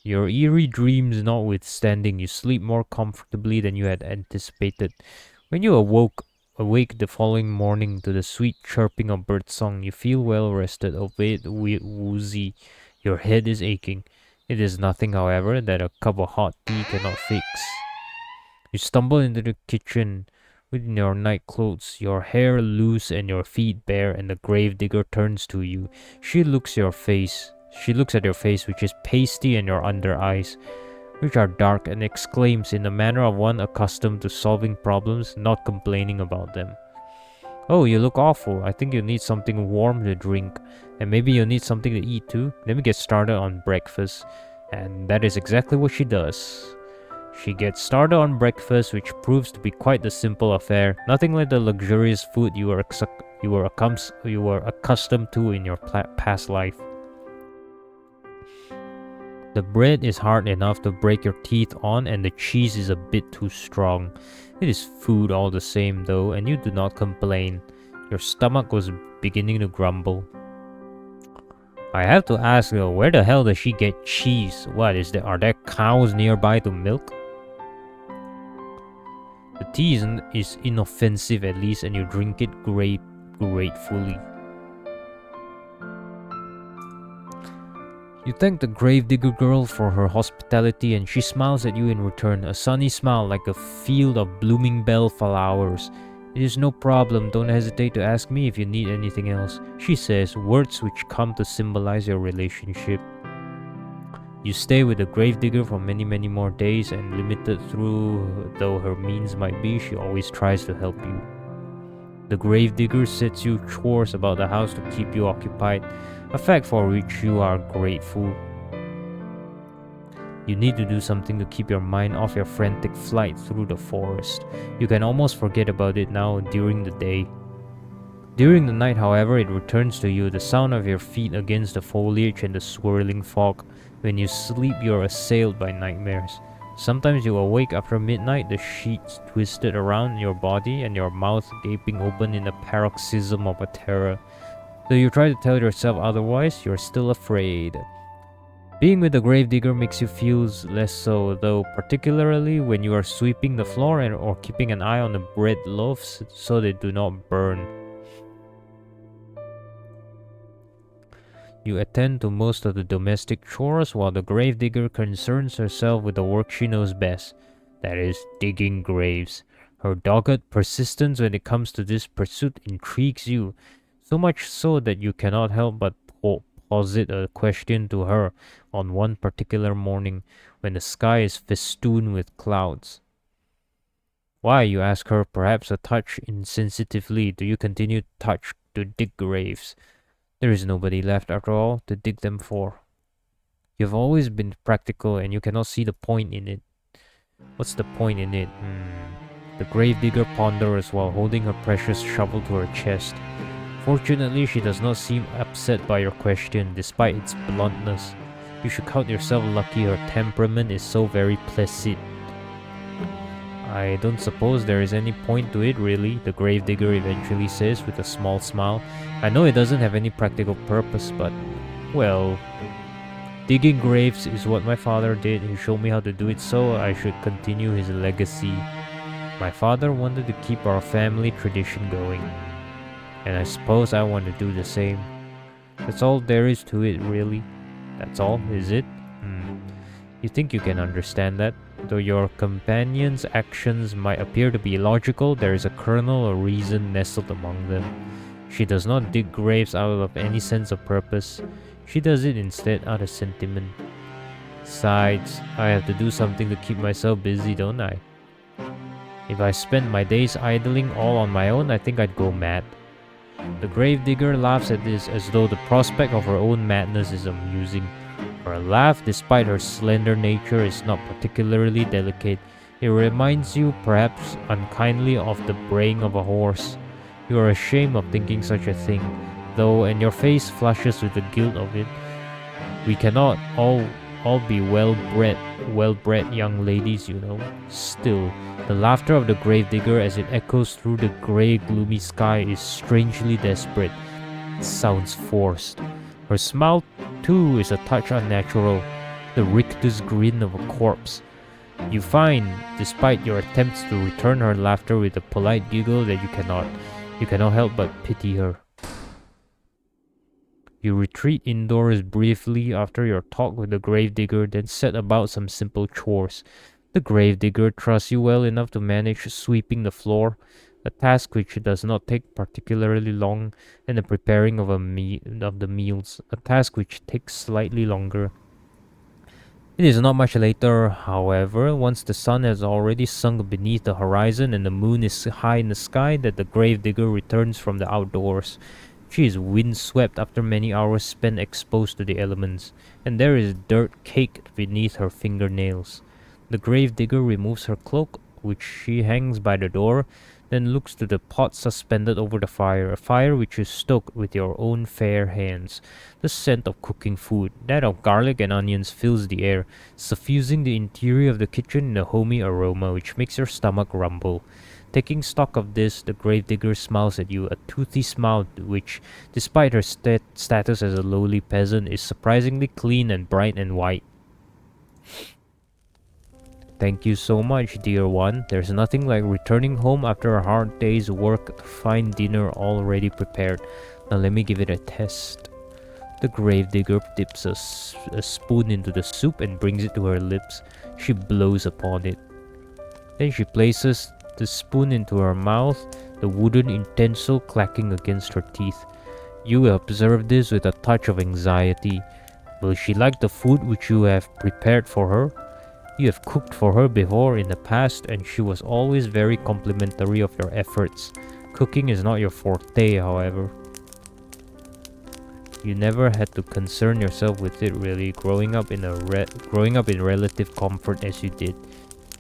Your eerie dreams notwithstanding, you sleep more comfortably than you had anticipated. When you awake the following morning to the sweet chirping of birdsong, you feel well rested, albeit woozy. Your head is aching. It is nothing, however, that a cup of hot tea cannot fix. You stumble into the kitchen within your night clothes, your hair loose and your feet bare, and the gravedigger turns to you. She looks at your face, which is pasty, and your under eyes, which are dark, and exclaims in the manner of one accustomed to solving problems, not complaining about them. "Oh, you look awful. I think you need something warm to drink, and maybe you need something to eat too. Let me get started on breakfast." And that is exactly what she does. She gets started on breakfast, which proves to be quite a simple affair, nothing like the luxurious food you were accustomed to in your past life. The bread is hard enough to break your teeth on, and the cheese is a bit too strong. It is food all the same, though, and you do not complain. Your stomach was beginning to grumble. "I have to ask though, where the hell does she get cheese? Are there cows nearby to milk?" The tea is inoffensive at least, and you drink it gratefully. You thank the gravedigger girl for her hospitality, and she smiles at you in return, a sunny smile like a field of blooming bell flowers. "It is no problem, don't hesitate to ask me if you need anything else," she says, words which come to symbolize your relationship. You stay with the gravedigger for many more days, and limited through though her means might be, she always tries to help you. The gravedigger sets you chores about the house to keep you occupied, a fact for which you are grateful. You need to do something to keep your mind off your frantic flight through the forest. You can almost forget about it now during the day. During the night, however, it returns to you, the sound of your feet against the foliage and the swirling fog. When you sleep, you are assailed by nightmares. Sometimes you awake after midnight, the sheets twisted around your body and your mouth gaping open in a paroxysm of terror. Though you try to tell yourself otherwise, you're still afraid. Being with the gravedigger makes you feel less so, though, particularly when you are sweeping the floor or keeping an eye on the bread loaves so they do not burn. You attend to most of the domestic chores while the gravedigger concerns herself with the work she knows best, that is, digging graves. Her dogged persistence when it comes to this pursuit intrigues you, so much so that you cannot help but posit a question to her on one particular morning when the sky is festooned with clouds. "Why," you ask her, perhaps a touch insensitively, "do you continue to dig graves? There is nobody left, after all, to dig them for. You have always been practical, and you cannot see the point in it." "What's the point in it?" The gravedigger ponders while holding her precious shovel to her chest. Fortunately, she does not seem upset by your question, despite its bluntness. You should count yourself lucky her temperament is so very placid. "I don't suppose there is any point to it, really," the gravedigger eventually says with a small smile. "I know it doesn't have any practical purpose, but, well, Digging graves is what my father did. He showed me how to do it, so I should continue his legacy. My father wanted to keep our family tradition going, and I suppose I want to do the same. That's all there is to it, really. That's all, is it? You think you can understand that? Though your companion's actions might appear to be illogical, there is a kernel of reason nestled among them. She does not dig graves out of any sense of purpose. She does it instead out of sentiment. Besides, I have to do something to keep myself busy, don't I? If I spent my days idling all on my own, I think I'd go mad. The gravedigger laughs at this as though the prospect of her own madness is amusing. Her laugh, despite her slender nature, is not particularly delicate. It reminds you, perhaps unkindly, of the braying of a horse. You are ashamed of thinking such a thing, though, and your face flushes with the guilt of it. We cannot all be well-bred young ladies, you know. Still, the laughter of the gravedigger as it echoes through the grey, gloomy sky is strangely desperate. It sounds forced. Her smile, too, is a touch unnatural, the rictus grin of a corpse. You find, despite your attempts to return her laughter with a polite giggle, that you cannot help but pity her. You retreat indoors briefly after your talk with the gravedigger, then set about some simple chores. The gravedigger trusts you well enough to manage sweeping the floor, a task which does not take particularly long, and the preparing of the meals, a task which takes slightly longer. It is not much later, however, once the sun has already sunk beneath the horizon and the moon is high in the sky, that the gravedigger returns from the outdoors. She is windswept after many hours spent exposed to the elements, and there is dirt caked beneath her fingernails. The gravedigger removes her cloak, which she hangs by the door, then looks to the pot suspended over the fire, a fire which you stoke with your own fair hands. The scent of cooking food, that of garlic and onions, fills the air, suffusing the interior of the kitchen in a homey aroma which makes your stomach rumble. Taking stock of this, the gravedigger smiles at you, a toothy smile which, despite her status as a lowly peasant, is surprisingly clean and bright and white. Thank you so much, dear one. There's nothing like returning home after a hard day's work to find dinner already prepared. Now let me give it a test. The gravedigger dips a spoon into the soup and brings it to her lips. She blows upon it. Then she places the spoon into her mouth, the wooden utensil clacking against her teeth. You observe this with a touch of anxiety. Will she like the food which you have prepared for her? You have cooked for her before in the past, and she was always very complimentary of your efforts. Cooking is not your forte, however. You never had to concern yourself with it, really, growing up in relative comfort as you did.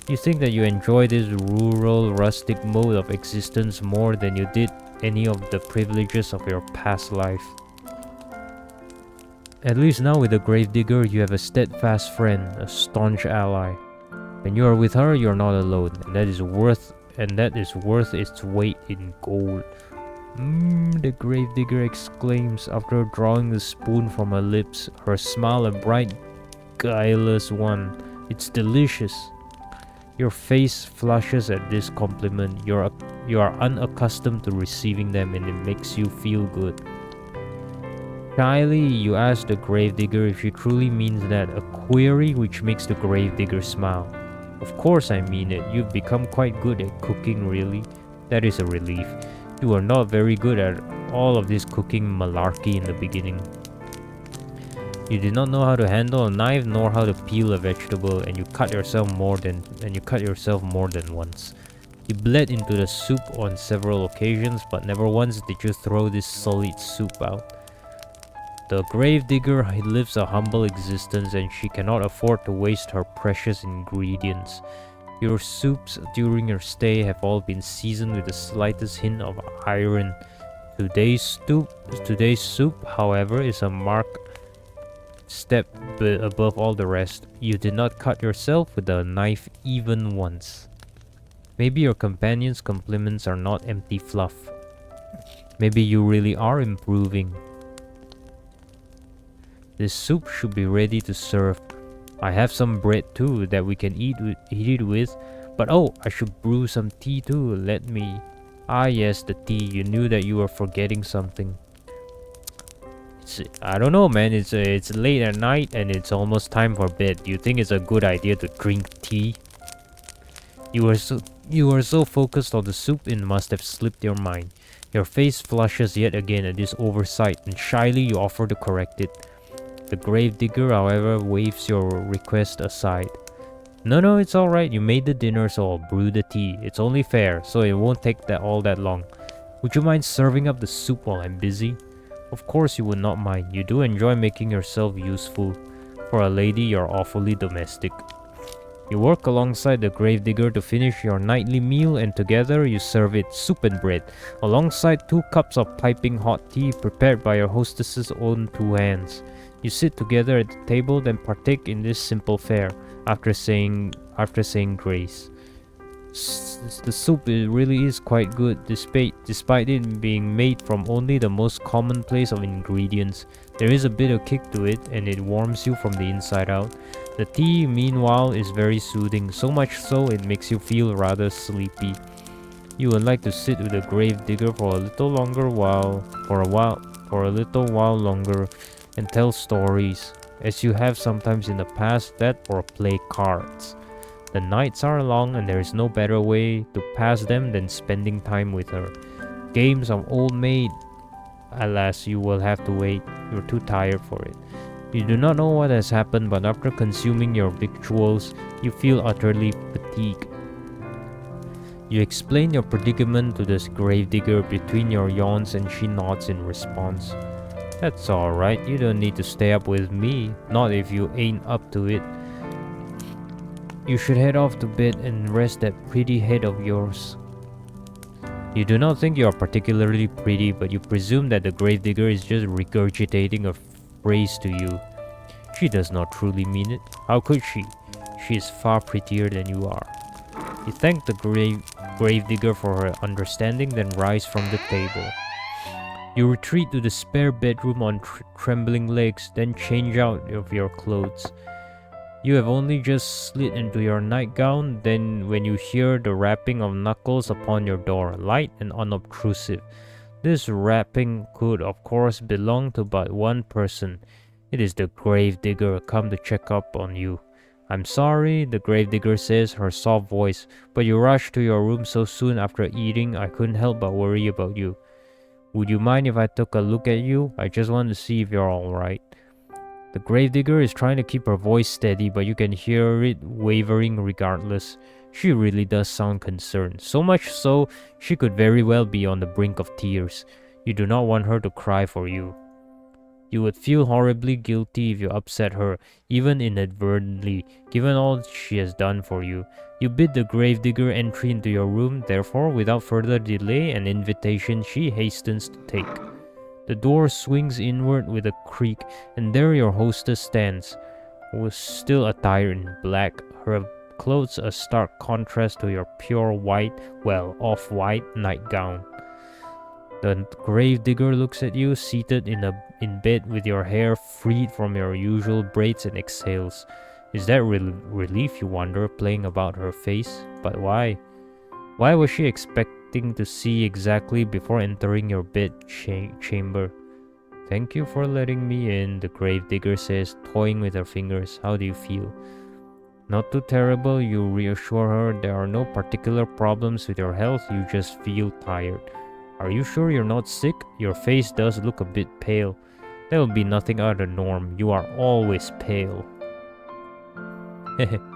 You think that you enjoy this rural, rustic mode of existence more than you did any of the privileges of your past life. At least now with the gravedigger, you have a steadfast friend, a staunch ally. When you are with her, you are not alone, and that is worth its weight in gold. The gravedigger exclaims after drawing the spoon from her lips, her smile a bright, guileless one. It's delicious. Your face flushes at this compliment. You are unaccustomed to receiving them, and it makes you feel good. Shyly, you ask the gravedigger if she truly means that, a query which makes the gravedigger smile. Of course I mean it. You've become quite good at cooking, really. That is a relief. You were not very good at all of this cooking malarkey in the beginning. You did not know how to handle a knife nor how to peel a vegetable, and you cut yourself more than once. You bled into the soup on several occasions, but never once did you throw this solid soup out. The gravedigger lives a humble existence, and she cannot afford to waste her precious ingredients. Your soups during your stay have all been seasoned with the slightest hint of iron. Today's soup, however, is a marked step above all the rest. You did not cut yourself with a knife even once. Maybe your companion's compliments are not empty fluff. Maybe you really are improving. This soup should be ready to serve. I have some bread too that we can eat it with. But oh, I should brew some tea too. Let me. Ah yes, the tea. You knew that you were forgetting something. I don't know, man. It's late at night and it's almost time for bed. Do you think it's a good idea to drink tea? You were so focused on the soup it must have slipped your mind. Your face flushes yet again at this oversight, and shyly you offer to correct it. The gravedigger, however, waves your request aside. No, it's alright. You made the dinner, so I'll brew the tea. It's only fair, so it won't take all that long. Would you mind serving up the soup while I'm busy? Of course you would not mind. You do enjoy making yourself useful. For a lady, you're awfully domestic. You work alongside the gravedigger to finish your nightly meal, and together you serve it soup and bread, alongside 2 cups of piping hot tea prepared by your hostess's own 2 hands. You sit together at the table, then partake in this simple fare. After saying grace. The soup really is quite good, despite it being made from only the most commonplace of ingredients. There is a bit of kick to it, and it warms you from the inside out. The tea, meanwhile, is very soothing, so much so it makes you feel rather sleepy. You would like to sit with the gravedigger for a little while longer, and tell stories, as you have sometimes in the past, that or play cards. The nights are long and there is no better way to pass them than spending time with her. Games of old maid. Alas, you will have to wait. You're too tired for it. You do not know what has happened, but after consuming your victuals, you feel utterly fatigued. You explain your predicament to this gravedigger between your yawns, and she nods in response. That's alright, you don't need to stay up with me, not if you ain't up to it. You should head off to bed and rest that pretty head of yours. You do not think you are particularly pretty, but you presume that the gravedigger is just regurgitating a phrase to you. She does not truly mean it. How could she? She is far prettier than you are. You thank the gravedigger for her understanding, then rise from the table. You retreat to the spare bedroom on trembling legs, then change out of your clothes. You have only just slid into your nightgown, then when you hear the rapping of knuckles upon your door, light and unobtrusive. This rapping could, of course, belong to but one person. It is the gravedigger come to check up on you. I'm sorry, the gravedigger says, her soft voice, but you rushed to your room so soon after eating, I couldn't help but worry about you. Would you mind if I took a look at you? I just want to see if you're alright. The gravedigger is trying to keep her voice steady, but you can hear it wavering regardless. She really does sound concerned, so much so she could very well be on the brink of tears. You do not want her to cry for you. You would feel horribly guilty if you upset her, even inadvertently, given all she has done for you. You bid the gravedigger entry into your room, therefore, without further delay, an invitation she hastens to take. The door swings inward with a creak, and there your hostess stands, was still attired in black, her clothes a stark contrast to your pure white, off-white nightgown. The gravedigger looks at you, seated in bed with your hair freed from your usual braids, and exhales. Is that relief, you wonder, playing about her face? But why? Why was she expecting to see exactly before entering your bed chamber? Thank you for letting me in, the gravedigger says, toying with her fingers. How do you feel? Not too terrible, you reassure her. There are no particular problems with your health, you just feel tired. Are you sure you're not sick? Your face does look a bit pale. That will be nothing out of the norm. You are always pale.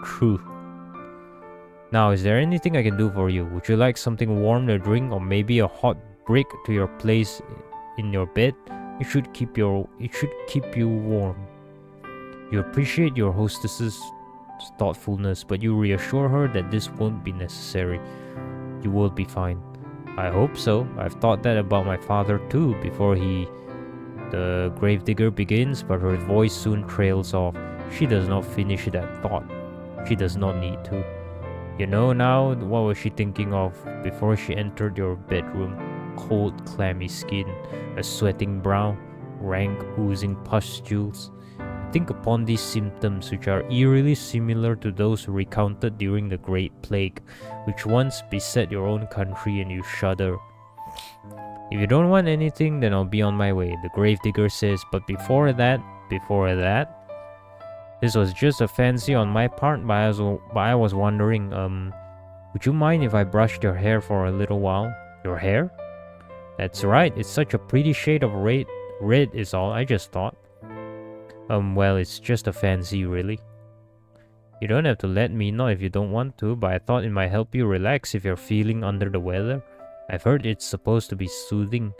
True. Now, is there anything I can do for you? Would you like something warm to drink, or maybe a hot brick to your place in your bed? It should keep you warm. You appreciate your hostess's thoughtfulness, but you reassure her that this won't be necessary. You will be fine. I hope so. I've thought that about my father too, before the gravedigger begins, but her voice soon trails off. She does not finish that thought. She does not need to. You know now, what was she thinking of before she entered your bedroom? Cold, clammy skin, a sweating brow, rank, oozing pustules. Think upon these symptoms, which are eerily similar to those recounted during the Great Plague, which once beset your own country, and you shudder. If you don't want anything, then I'll be on my way, the gravedigger says, but before that, this was just a fancy on my part, but I was wondering, would you mind if I brushed your hair for a little while? Your hair? That's right, it's such a pretty shade of red. Red is all, I just thought. Well, it's just a fancy, really. You don't have to let me know if you don't want to, but I thought it might help you relax if you're feeling under the weather. I've heard it's supposed to be soothing.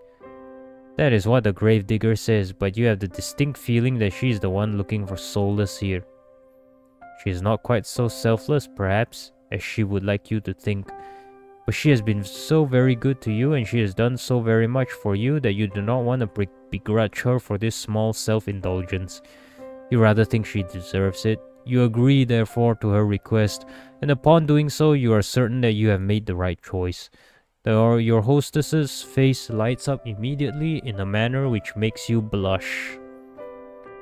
That is what the gravedigger says, but you have the distinct feeling that she's the one looking for solace here. She's not quite so selfless, perhaps, as she would like you to think. But she has been so very good to you, and she has done so very much for you that you do not want to begrudge her for this small self-indulgence. You rather think she deserves it. You agree, therefore, to her request, and upon doing so, you are certain that you have made the right choice. Your hostess's face lights up immediately in a manner which makes you blush.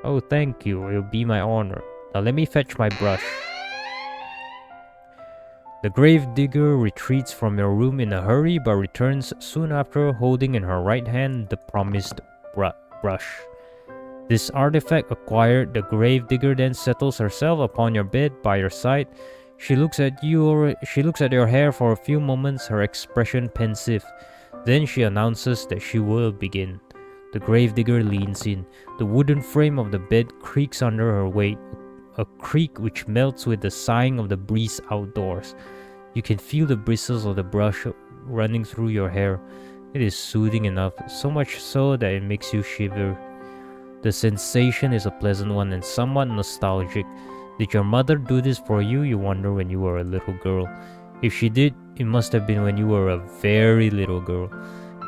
Oh, thank you. It'll be my honor. Now let me fetch my brush. The gravedigger retreats from your room in a hurry, but returns soon after, holding in her right hand the promised brush. This artifact acquired, the gravedigger then settles herself upon your bed by your side. She looks at your hair for a few moments, her expression pensive. Then she announces that she will begin. The gravedigger leans in. The wooden frame of the bed creaks under her weight, a creak which melts with the sighing of the breeze outdoors. You can feel the bristles of the brush running through your hair. It is soothing enough, so much so that it makes you shiver. The sensation is a pleasant one and somewhat nostalgic. Did your mother do this for you, you wonder, when you were a little girl? If she did, it must have been when you were a very little girl.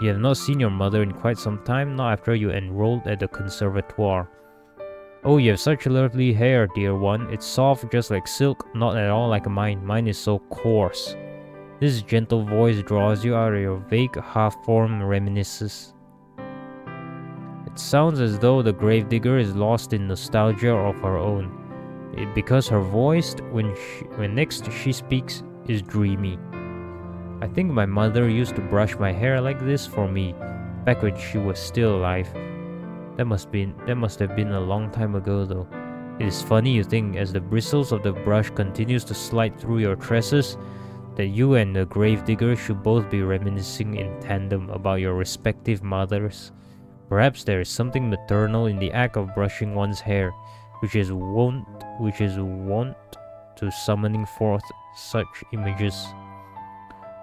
You have not seen your mother in quite some time, not after you enrolled at the conservatoire. Oh, you have such lovely hair, dear one. It's soft just like silk, not at all like mine. Mine is so coarse. This gentle voice draws you out of your vague, half-formed reminiscences. It sounds as though the gravedigger is lost in nostalgia of her own. Because her voice, when next she speaks, is dreamy. I think my mother used to brush my hair like this for me, back when she was still alive. That must have been a long time ago, though. It is funny, you think, as the bristles of the brush continues to slide through your tresses, that you and the gravedigger should both be reminiscing in tandem about your respective mothers. Perhaps there is something maternal in the act of brushing one's hair, which is wont to summoning forth such images.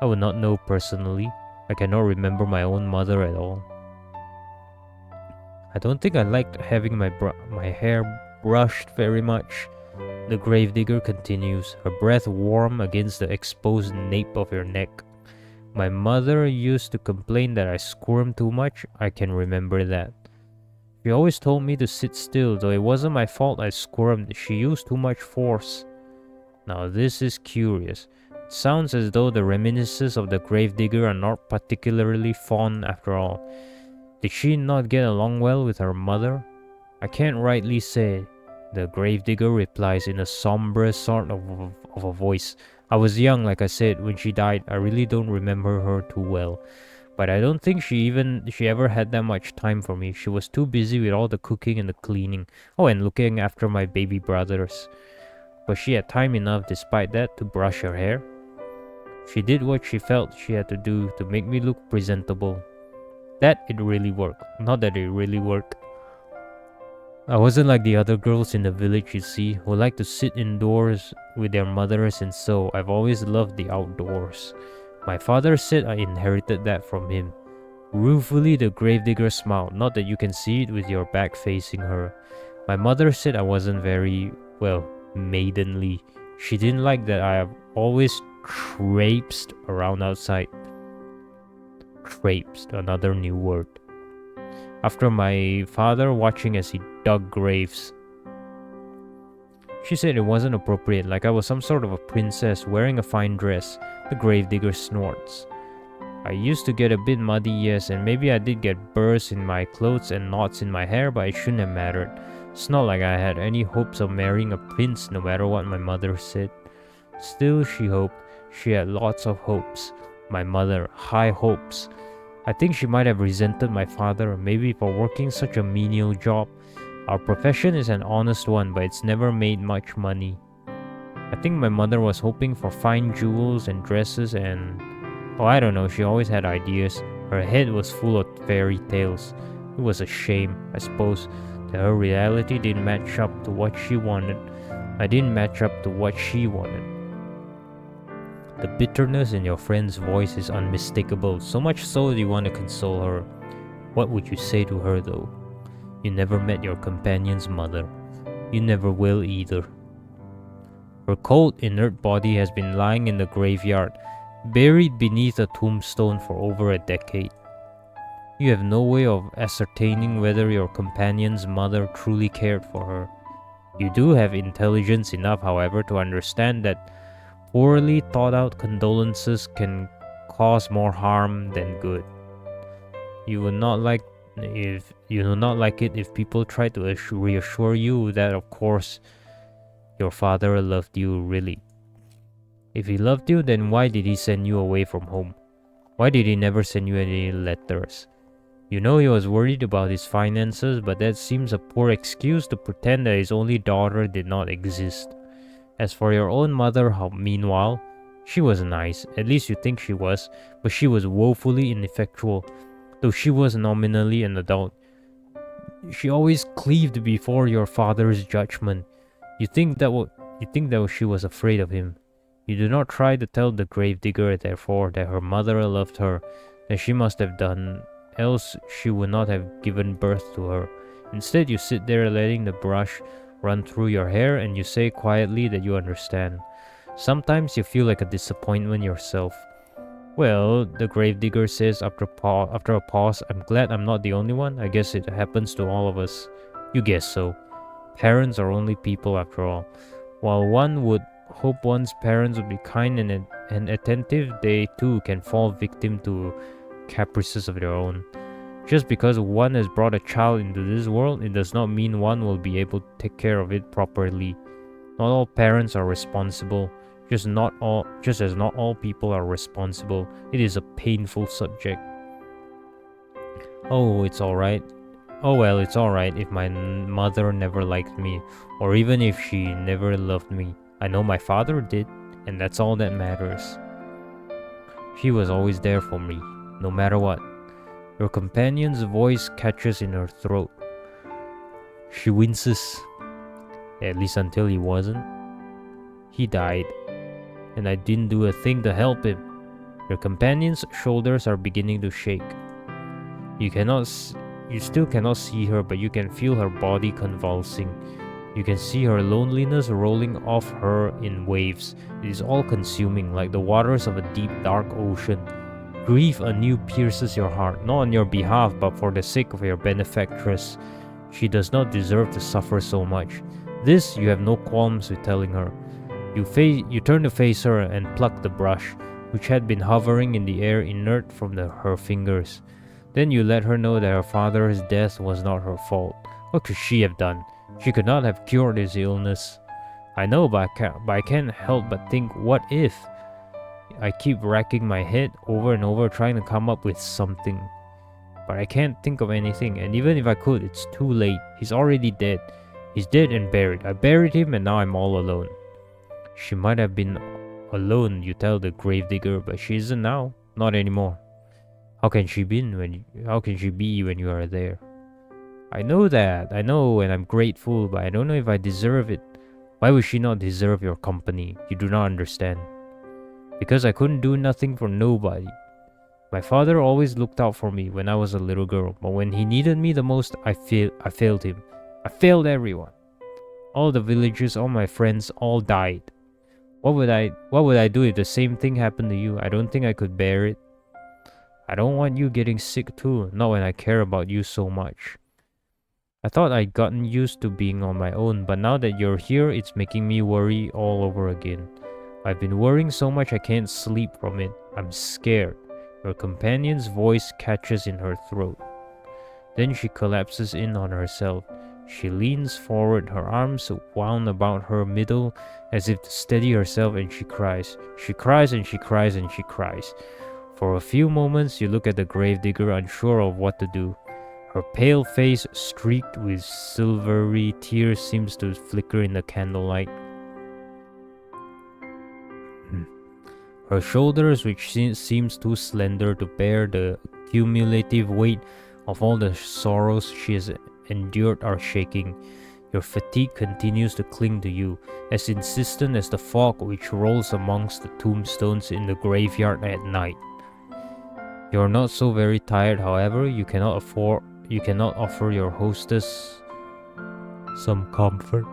I would not know personally. I cannot remember my own mother at all. I don't think I liked having my hair brushed very much. The gravedigger continues, her breath warm against the exposed nape of your neck. My mother used to complain that I squirmed too much. I can remember that. She always told me to sit still, though it wasn't my fault I squirmed. She used too much force. Now this is curious. It sounds as though the reminiscences of the gravedigger are not particularly fond after all. Did she not get along well with her mother? I can't rightly say. The gravedigger replies in a somber sort of a voice. I was young, like I said, when she died. I really don't remember her too well. But I don't think she ever had that much time for me. She was too busy with all the cooking and the cleaning. Oh, and looking after my baby brothers. But she had time enough, despite that, to brush her hair. She did what she felt she had to do to make me look presentable. That it really worked. Not that it really worked. I wasn't like the other girls in the village, you see, who like to sit indoors with their mothers, and so I've always loved the outdoors. My father said I inherited that from him. Ruefully, the gravedigger smiled, not that you can see it with your back facing her. My mother said I wasn't very, maidenly. She didn't like that I have always traipsed around outside. Traipsed, another new word. After my father watching as he dug graves. She said it wasn't appropriate, like I was some sort of a princess wearing a fine dress. The gravedigger snorts. I used to get a bit muddy, yes, and maybe I did get burrs in my clothes and knots in my hair, but it shouldn't have mattered. It's not like I had any hopes of marrying a prince no matter what my mother said. Still, she hoped. She had lots of hopes. My mother, high hopes. I think she might have resented my father, maybe for working such a menial job. Our profession is an honest one, but it's never made much money. I think my mother was hoping for fine jewels and dresses and... oh, I don't know, she always had ideas. Her head was full of fairy tales. It was a shame, I suppose, that her reality didn't match up to what she wanted. I didn't match up to what she wanted. The bitterness in your friend's voice is unmistakable, so much so that you want to console her. What would you say to her though? You never met your companion's mother. You never will either. Her cold, inert body has been lying in the graveyard, buried beneath a tombstone for over a decade. You have no way of ascertaining whether your companion's mother truly cared for her. You do have intelligence enough, however, to understand that poorly thought out condolences can cause more harm than good. You would not like it if people try to reassure you that, of course, your father loved you really. If he loved you, then why did he send you away from home? Why did he never send you any letters? You know he was worried about his finances, but that seems a poor excuse to pretend that his only daughter did not exist. As for your own mother, meanwhile, she was nice, at least you think she was, but she was woefully ineffectual, though she was nominally an adult. She always cleaved before your father's judgment. You think that she was afraid of him. You do not try to tell the gravedigger, therefore, that her mother loved her, that she must have done, else she would not have given birth to her. Instead, you sit there letting the brush run through your hair and you say quietly that you understand. Sometimes you feel like a disappointment yourself. Well, the gravedigger says after a pause, I'm glad I'm not the only one. I guess it happens to all of us. You guess so. Parents are only people after all. While one would hope one's parents would be kind and attentive, they too can fall victim to caprices of their own. Just because one has brought a child into this world, it does not mean one will be able to take care of it properly. Not all parents are responsible, just as not all people are responsible. It is a painful subject. Oh, it's alright. Oh well, it's alright if my mother never liked me, or even if she never loved me. I know my father did, and that's all that matters. He was always there for me, no matter what. Your companion's voice catches in her throat. She winces. At least until he wasn't. He died, and I didn't do a thing to help him. Your companion's shoulders are beginning to shake. You still cannot see her, but you can feel her body convulsing. You can see her loneliness rolling off her in waves. It is all-consuming, like the waters of a deep, dark ocean. Grief anew pierces your heart, not on your behalf, but for the sake of your benefactress. She does not deserve to suffer so much. This you have no qualms with telling her. You turn to face her and pluck the brush, which had been hovering in the air inert from her fingers. Then you let her know that her father's death was not her fault. What could she have done? She could not have cured his illness. I know, but I can't help but think, what if? I keep racking my head over and over trying to come up with something. But I can't think of anything, and even if I could, it's too late. He's already dead. He's dead and buried. I buried him and now I'm all alone. She might have been alone, you tell the gravedigger, but she isn't now. Not anymore. How can she be when you are there? I know that, and I'm grateful, but I don't know if I deserve it. Why would she not deserve your company? You do not understand. Because I couldn't do nothing for nobody. My father always looked out for me when I was a little girl, but when he needed me the most, I failed him. I failed everyone. All the villagers, all my friends, all died. What would I do if the same thing happened to you? I don't think I could bear it. I don't want you getting sick too, not when I care about you so much. I thought I'd gotten used to being on my own, but now that you're here, it's making me worry all over again. I've been worrying so much I can't sleep from it. I'm scared. Her companion's voice catches in her throat. Then she collapses in on herself. She leans forward, her arms wound about her middle as if to steady herself, and she cries. She cries and she cries and she cries. For a few moments you look at the gravedigger, unsure of what to do. Her pale face, streaked with silvery tears, seems to flicker in the candlelight. Her shoulders, which seems too slender to bear the cumulative weight of all the sorrows she has endured, are shaking. Your fatigue continues to cling to you, as insistent as the fog which rolls amongst the tombstones in the graveyard at night. You are not so very tired, however. You cannot offer your hostess some comfort.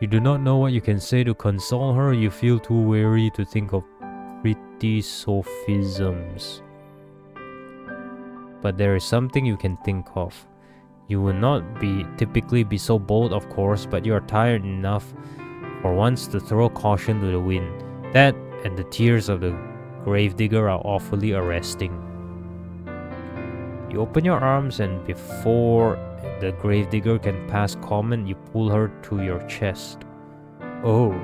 You do not know what you can say to console her. You feel too weary to think of pretty sophisms. But there is something you can think of. You will not typically be so bold, of course, but you are tired enough for once to throw caution to the wind. That and the tears of the gravedigger are awfully arresting. You open your arms, and before the gravedigger can pass comment, you pull her to your chest. Oh!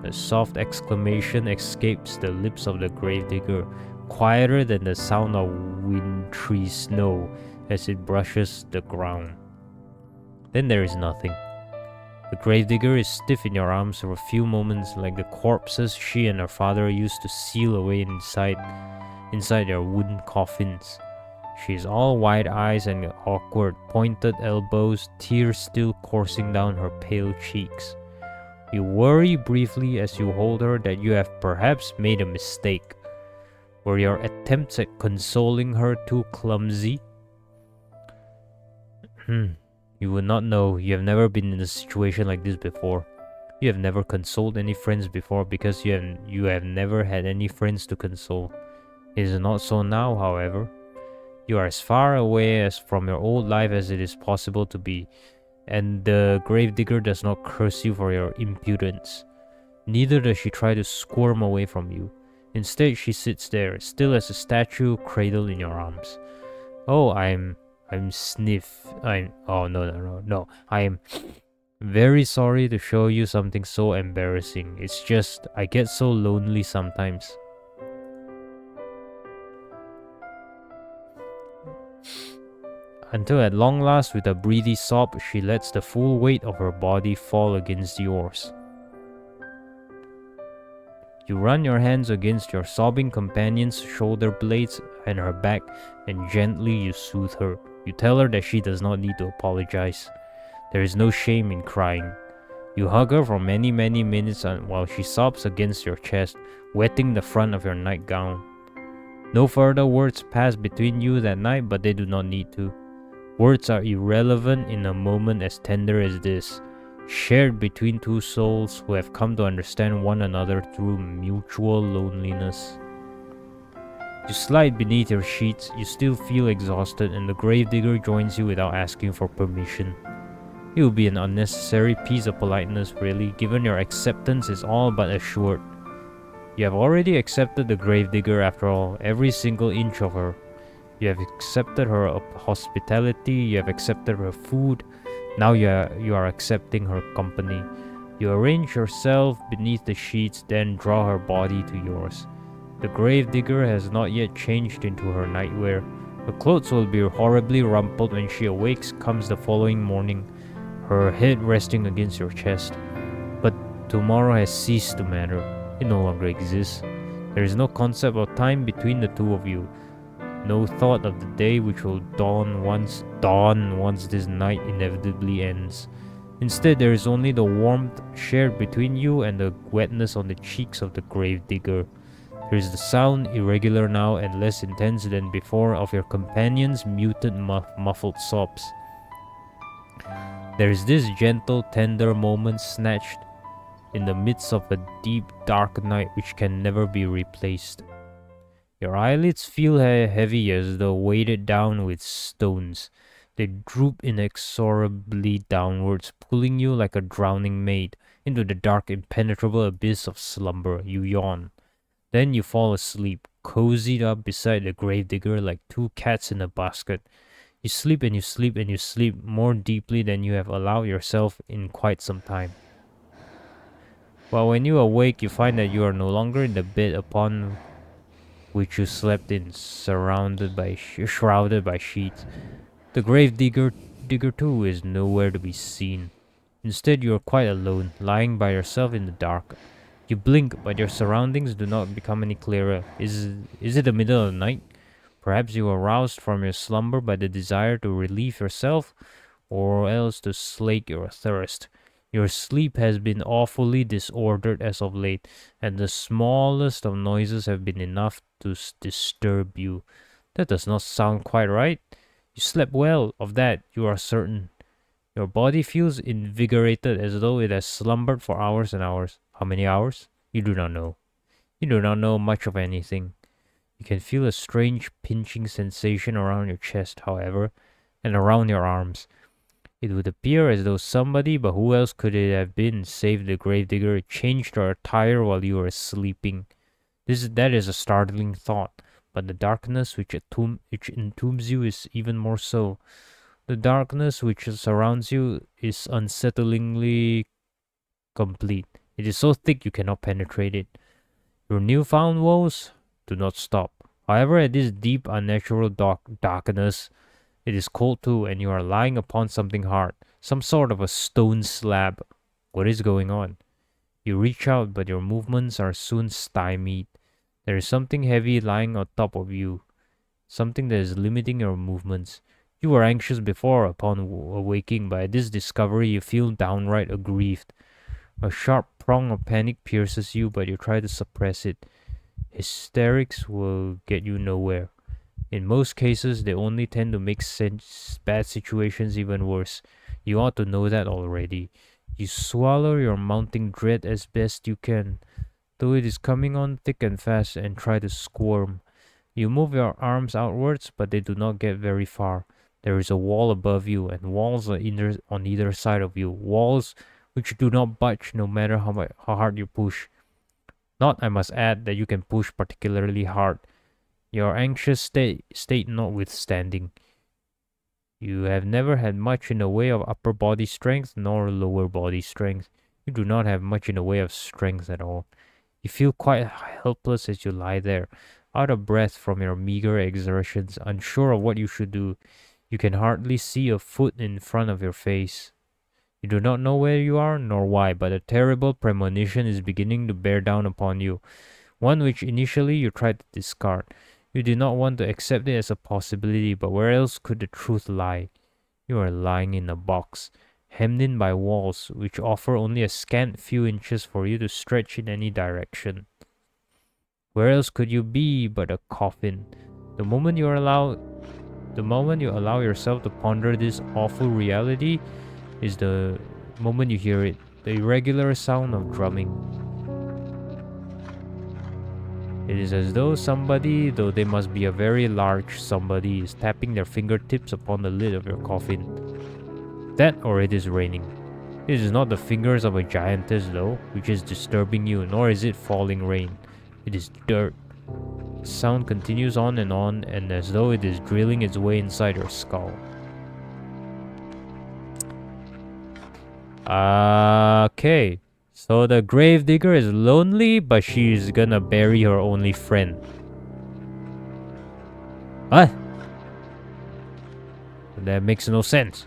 A soft exclamation escapes the lips of the gravedigger, quieter than the sound of wintry snow as it brushes the ground. Then there is nothing. The gravedigger is stiff in your arms for a few moments, like the corpses she and her father used to seal away inside their wooden coffins. She is all wide eyes and awkward, pointed elbows, tears still coursing down her pale cheeks. You worry briefly as you hold her that you have perhaps made a mistake. Were your attempts at consoling her too clumsy? You would not know. You have never been in a situation like this before. You have never consoled any friends before because you have never had any friends to console. It is not so now, however. You are as far away from your old life as it is possible to be, and the gravedigger does not curse you for your impudence. Neither does she try to squirm away from you. Instead, she sits there, still as a statue, cradled in your arms. Oh, I'm very sorry to show you something so embarrassing. It's just, I get so lonely sometimes. Until at long last, with a breathy sob, she lets the full weight of her body fall against yours. You run your hands against your sobbing companion's shoulder blades and her back, and gently you soothe her. You tell her that she does not need to apologize. There is no shame in crying. You hug her for many, many minutes while she sobs against your chest, wetting the front of your nightgown. No further words pass between you that night, but they do not need to. Words are irrelevant in a moment as tender as this, shared between two souls who have come to understand one another through mutual loneliness. You slide beneath your sheets. You still feel exhausted, and the gravedigger joins you without asking for permission. It would be an unnecessary piece of politeness, really, given your acceptance is all but assured. You have already accepted the gravedigger, after all, every single inch of her. You have accepted her hospitality, you have accepted her food, now you are accepting her company. You arrange yourself beneath the sheets, then draw her body to yours. The gravedigger has not yet changed into her nightwear. Her clothes will be horribly rumpled when she awakes comes the following morning, her head resting against your chest. But tomorrow has ceased to matter. It no longer exists. There is no concept of time between the two of you. No thought of the day which will dawn once this night inevitably ends. Instead, there is only the warmth shared between you and the wetness on the cheeks of the gravedigger. There is the sound, irregular now and less intense than before, of your companion's muted, muffled sobs. There is this gentle, tender moment snatched in the midst of a deep, dark night which can never be replaced. Your eyelids feel heavy as though weighted down with stones. They droop inexorably downwards, pulling you like a drowning maid into the dark, impenetrable abyss of slumber. You yawn. Then you fall asleep, cozied up beside the gravedigger like two cats in a basket. You sleep and you sleep and you sleep more deeply than you have allowed yourself in quite some time. But when you awake, you find that you are no longer in the bed upon which you slept in, shrouded by sheets. The digger too is nowhere to be seen. Instead, you are quite alone, lying by yourself in the dark. You blink, but your surroundings do not become any clearer. Is it the middle of the night? Perhaps you are roused from your slumber by the desire to relieve yourself, or else to slake your thirst. Your sleep has been awfully disordered as of late, and the smallest of noises have been enough to disturb you. That does not sound quite right. You slept well, of that you are certain. Your body feels invigorated as though it has slumbered for hours and hours. How many hours? You do not know. You do not know much of anything. You can feel a strange pinching sensation around your chest, however, and around your arms. It would appear as though somebody, but who else could it have been save the gravedigger, changed her attire while you were sleeping. That is a startling thought, but the darkness which entombs you is even more so. The darkness which surrounds you is unsettlingly complete. It is so thick you cannot penetrate it. Your newfound woes do not stop. However, at this deep, unnatural darkness, it is cold too, and you are lying upon something hard, some sort of a stone slab. What is going on? You reach out, but your movements are soon stymied. There is something heavy lying on top of you, something that is limiting your movements. You were anxious before upon awaking, but at this discovery you feel downright aggrieved. A sharp prong of panic pierces you, but you try to suppress it. Hysterics will get you nowhere. In most cases, they only tend to make bad situations even worse. You ought to know that already. You swallow your mounting dread as best you can, though it is coming on thick and fast, and try to squirm. You move your arms outwards, but they do not get very far. There is a wall above you, and walls on either side of you. Walls which do not budge no matter how hard you push. Not, I must add, that you can push particularly hard. Your anxious state notwithstanding. You have never had much in the way of upper body strength nor lower body strength. You do not have much in the way of strength at all. You feel quite helpless as you lie there, out of breath from your meager exertions, unsure of what you should do. You can hardly see a foot in front of your face. You do not know where you are nor why, but a terrible premonition is beginning to bear down upon you, one which initially you tried to discard. You did not want to accept it as a possibility, but where else could the truth lie? You are lying in a box, hemmed in by walls which offer only a scant few inches for you to stretch in any direction. Where else could you be but a coffin? The moment you allow yourself to ponder this awful reality is the moment you hear it, the irregular sound of drumming. It is as though somebody, though they must be a very large somebody, is tapping their fingertips upon the lid of your coffin. That, or it is raining. It is not the fingers of a giantess, though, which is disturbing you, nor is it falling rain. It is dirt. The sound continues on, and as though it is drilling its way inside your skull. Okay. So the gravedigger is lonely, but she's gonna bury her only friend. What? That makes no sense.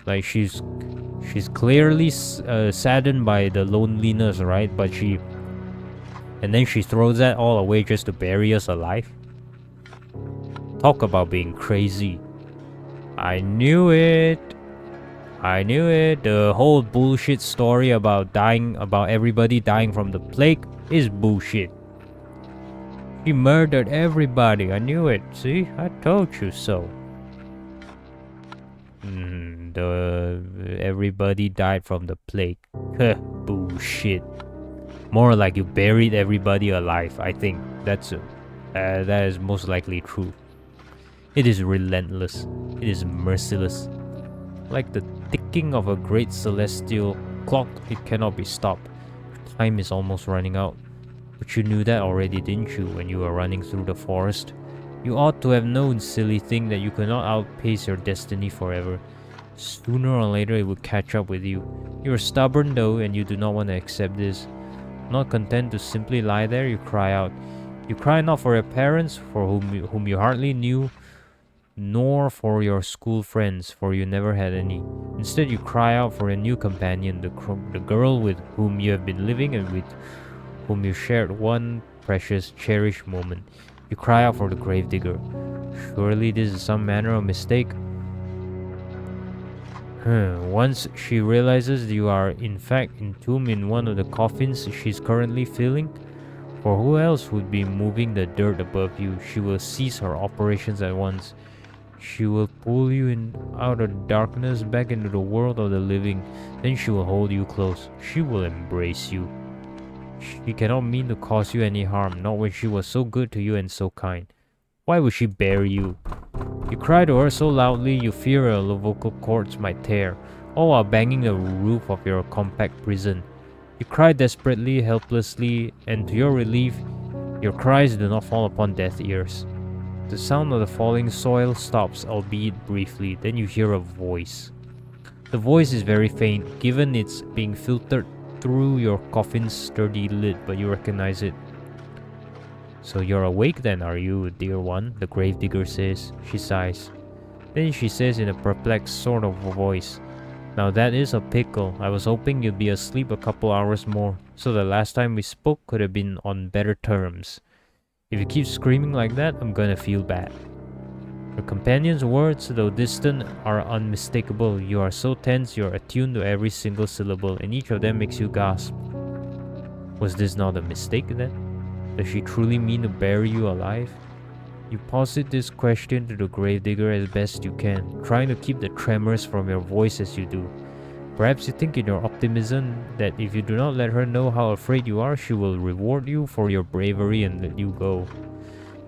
Like she's clearly saddened by the loneliness, right? And then she throws that all away just to bury us alive. Talk about being crazy. I knew it. The whole bullshit story about everybody dying from the plague is bullshit. She murdered everybody. I knew it. See? I told you so. Everybody died from the plague. Bullshit. More like you buried everybody alive. I think that is most likely true. It is relentless. It is merciless. Like the ticking of a great celestial clock, it cannot be stopped. Time is almost running out. But you knew that already, didn't you, when you were running through the forest? You ought to have known, silly thing, that you could not outpace your destiny forever. Sooner or later it would catch up with you. You are stubborn though, and you do not want to accept this. Not content to simply lie there, you cry out. You cry not for your parents, for whom you hardly knew, nor for your school friends, for you never had any. Instead, you cry out for a new companion, the girl with whom you have been living and with whom you shared one precious, cherished moment. You cry out for the gravedigger. Surely this is some manner of mistake. Once she realizes you are in fact entombed in one of the coffins she's currently filling, for who else would be moving the dirt above you, she will cease her operations at once. She will pull you out of darkness back into the world of the living. Then she will hold you close. She will embrace you. She cannot mean to cause you any harm, not when she was so good to you and so kind. Why would she bury you? You cry to her so loudly you fear her vocal cords might tear, all while banging the roof of your compact prison. You cry desperately, helplessly, and to your relief, your cries do not fall upon deaf ears. The sound of the falling soil stops, albeit briefly. Then you hear a voice. The voice is very faint, given it's being filtered through your coffin's sturdy lid, but you recognize it. So you're awake then, are you, dear one? The gravedigger says. She sighs. Then she says in a perplexed sort of voice, now that is a pickle. I was hoping you'd be asleep a couple hours more, so the last time we spoke could have been on better terms. If you keep screaming like that, I'm gonna feel bad. Her companion's words, though distant, are unmistakable. You are so tense, you're attuned to every single syllable, and each of them makes you gasp. Was this not a mistake then? Does she truly mean to bury you alive? You posit this question to the gravedigger as best you can, trying to keep the tremors from your voice as you do. Perhaps you think in your optimism that if you do not let her know how afraid you are, she will reward you for your bravery and let you go.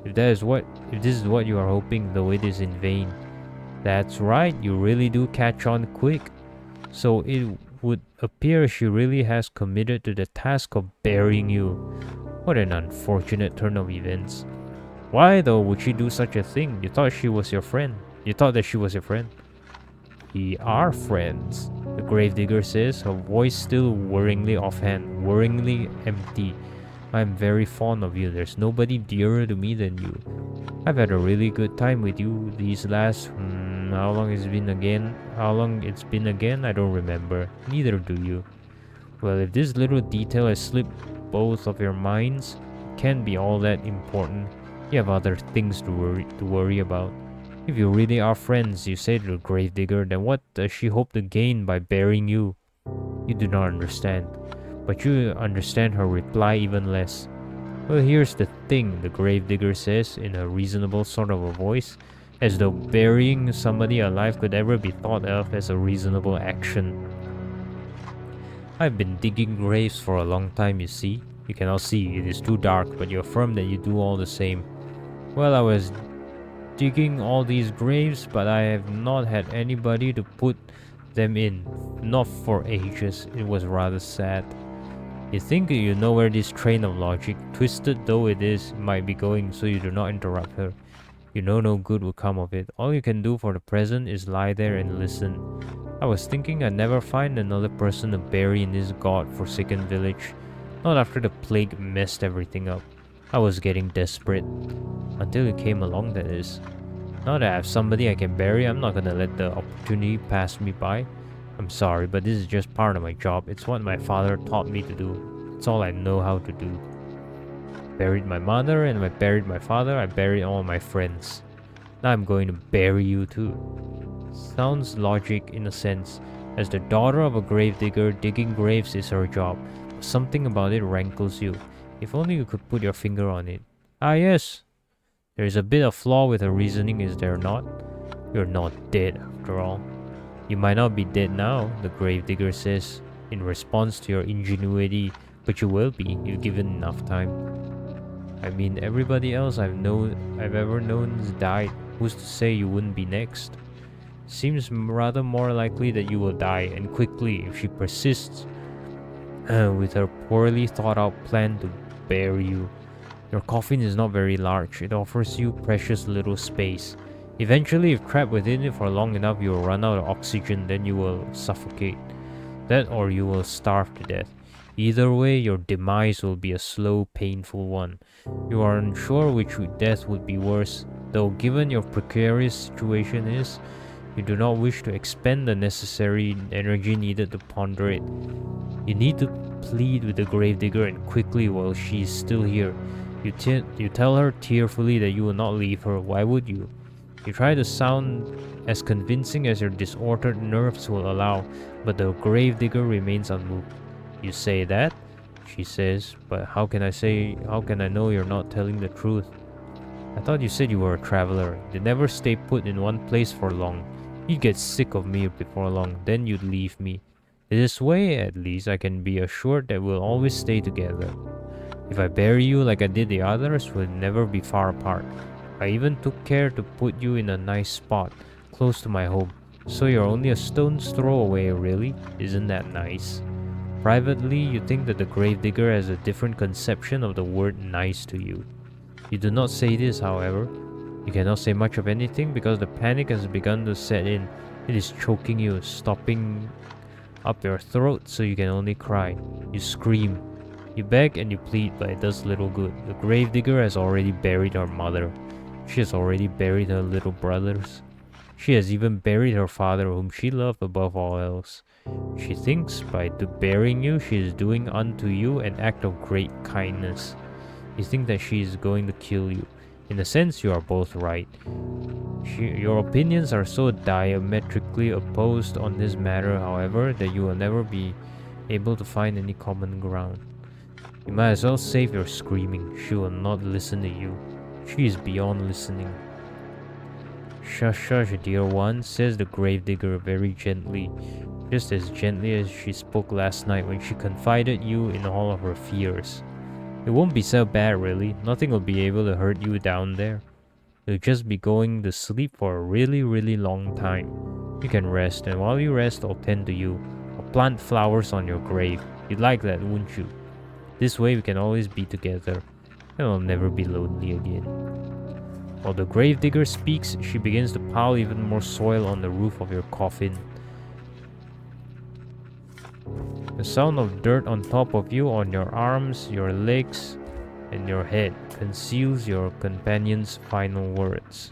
If this is what you are hoping, though it is in vain. That's right, you really do catch on quick. So it would appear she really has committed to the task of burying you. What an unfortunate turn of events. Why though would she do such a thing? You thought she was your friend. You thought that she was your friend. We are friends, the gravedigger says, her voice still worryingly offhand, worryingly empty. I'm very fond of you. There's nobody dearer to me than you. I've had a really good time with you these last... how long it's been again? I don't remember. Neither do you. Well, if this little detail has slipped both of your minds, it can't be all that important. You have other things to worry about. If you really are friends, you say to the gravedigger, then what does she hope to gain by burying you? You do not understand. But you understand her reply even less. Well, here's the thing, the gravedigger says in a reasonable sort of a voice, as though burying somebody alive could ever be thought of as a reasonable action. I've been digging graves for a long time, you see. You cannot see, it is too dark, but you affirm that you do all the same. Well, I was digging all these graves, but I have not had anybody to put them in. Not for ages. It was rather sad. You think you know where this train of logic, twisted though it is, might be going, so you do not interrupt her. You know no good will come of it. All you can do for the present is lie there and listen. I was thinking I'd never find another person to bury in this god-forsaken village. Not after the plague messed everything up. I was getting desperate. Until you came along, that is. Now that I have somebody I can bury, I'm not gonna let the opportunity pass me by. I'm sorry, but this is just part of my job. It's what my father taught me to do. It's all I know how to do. Buried my mother and I buried my father. I buried all my friends. Now I'm going to bury you too. Sounds logic in a sense, as the daughter of a gravedigger, digging graves is her job. But something about it rankles you. If only you could put your finger on it. Ah yes, there is a bit of flaw with her reasoning, is there not? You're not dead after all. You might not be dead now, the gravedigger says, in response to your ingenuity, but you will be, if given enough time. I mean, everybody else I've ever known has died. who's to say you wouldn't be next? Seems rather more likely that you will die, and quickly, if she persists with her poorly thought out plan to bury you. Your coffin is not very large, it offers you precious little space. Eventually, if trapped within it for long enough, you will run out of oxygen, then you will suffocate. That or you will starve to death. Either way, your demise will be a slow, painful one. You are unsure which death would be worse, though given your precarious situation is, you do not wish to expend the necessary energy needed to ponder it. You need to plead with the gravedigger and quickly while she is still here. You tell her tearfully that you will not leave her. Why would you? You try to sound as convincing as your disordered nerves will allow, but the gravedigger remains unmoved. You say that? She says, but how can I know you're not telling the truth? I thought you said you were a traveler. You never stay put in one place for long. You'd get sick of me before long, then you'd leave me. This way, at least, I can be assured that we'll always stay together. If I bury you like I did the others, we'll never be far apart. I even took care to put you in a nice spot, close to my home. So you're only a stone's throw away, really? Isn't that nice? Privately, you think that the gravedigger has a different conception of the word nice to you. You do not say this, however. You cannot say much of anything because the panic has begun to set in. It is choking you, stopping up your throat so you can only cry. You scream. You beg and you plead, but it does little good. The gravedigger has already buried her mother. She has already buried her little brothers. She has even buried her father, whom she loved above all else. She thinks by burying you, she is doing unto you an act of great kindness. You think that she is going to kill you. In a sense, you are both right. Your opinions are so diametrically opposed on this matter, however, that you will never be able to find any common ground. You might as well save your screaming. She will not listen to you. She is beyond listening. Shush, shush, dear one, says the gravedigger very gently, just as gently as she spoke last night when she confided you in all of her fears. It won't be so bad, really. Nothing will be able to hurt you down there. You'll just be going to sleep for a really, really long time. You can rest, and while you rest, I'll tend to you. I'll plant flowers on your grave. You'd like that, wouldn't you? This way we can always be together, and I'll never be lonely again. While the gravedigger speaks, she begins to pile even more soil on the roof of your coffin. The sound of dirt on top of you, on your arms, your legs, and your head conceals your companion's final words.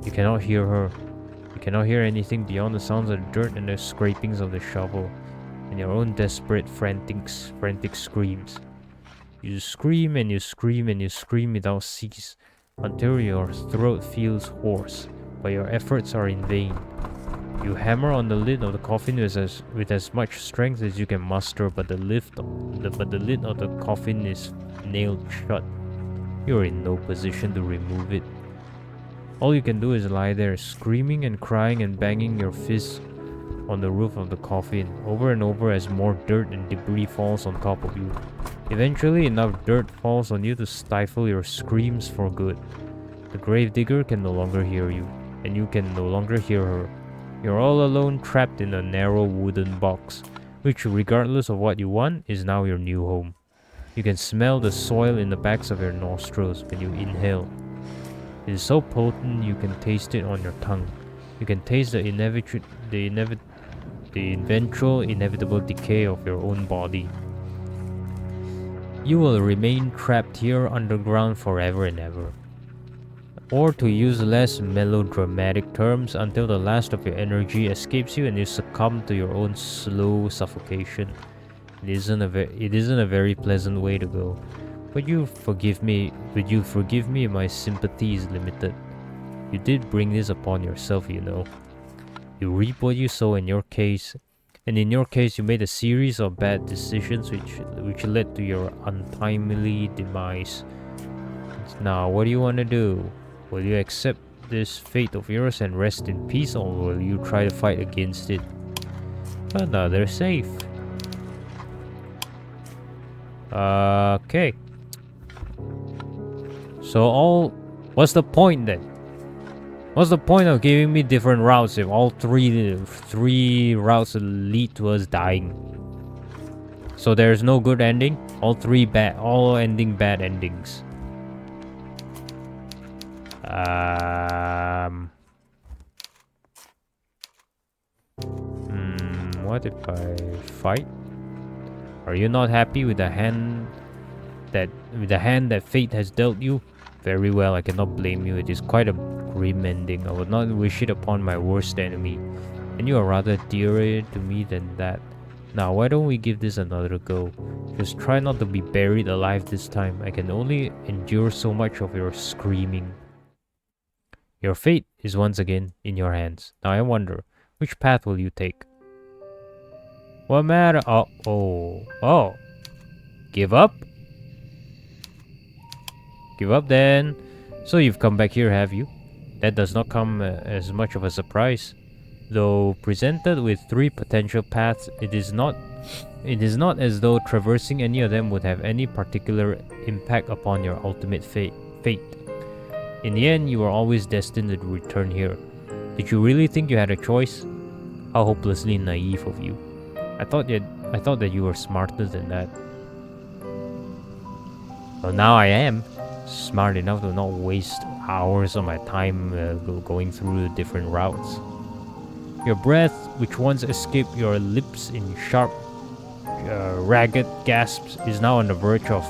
You cannot hear her. You cannot hear anything beyond the sounds of the dirt and the scrapings of the shovel, and your own desperate, frantic screams. You scream and you scream and you scream without cease, until your throat feels hoarse, but your efforts are in vain. You hammer on the lid of the coffin with as much strength as you can muster, but the lid of the coffin is nailed shut. You are in no position to remove it. All you can do is lie there, screaming and crying and banging your fists on the roof of the coffin, over and over as more dirt and debris falls on top of you. Eventually, enough dirt falls on you to stifle your screams for good. The gravedigger can no longer hear you, and you can no longer hear her. You're all alone, trapped in a narrow wooden box, which, regardless of what you want, is now your new home. You can smell the soil in the backs of your nostrils when you inhale. It is so potent you can taste it on your tongue. You can taste the eventual inevitable decay of your own body. You will remain trapped here underground forever and ever. Or to use less melodramatic terms, until the last of your energy escapes you and you succumb to your own slow suffocation. It isn't a very pleasant way to go. But you forgive me if my sympathy is limited. You did bring this upon yourself, you know. You reap what you sow in your case, and in your case you made a series of bad decisions which led to your untimely demise. Now, what do you want to do? Will you accept this fate of yours and rest in peace, or will you try to fight against it? Another safe. Okay. So what's the point then? What's the point of giving me different routes if all three routes lead to us dying? So there's no good ending? All ending bad endings. What if I fight? Are you not happy with the hand that fate has dealt you? Very well, I cannot blame you. It is quite a grim ending. I would not wish it upon my worst enemy. And you are rather dearer to me than that. Now, why don't we give this another go? Just try not to be buried alive this time. I can only endure so much of your screaming. Your fate is once again in your hands. Now I wonder, which path will you take? What matter? Oh. Give up? Give up then. So you've come back here, have you? That does not come as much of a surprise. Though presented with 3 potential paths, it is not as though traversing any of them would have any particular impact upon your ultimate fate. In the end, you were always destined to return here. Did you really think you had a choice? How hopelessly naive of you. I thought that you were smarter than that. Well, now I am smart enough to not waste hours of my time going through the different routes. Your breath, which once escaped your lips in sharp, ragged gasps, is now on the verge of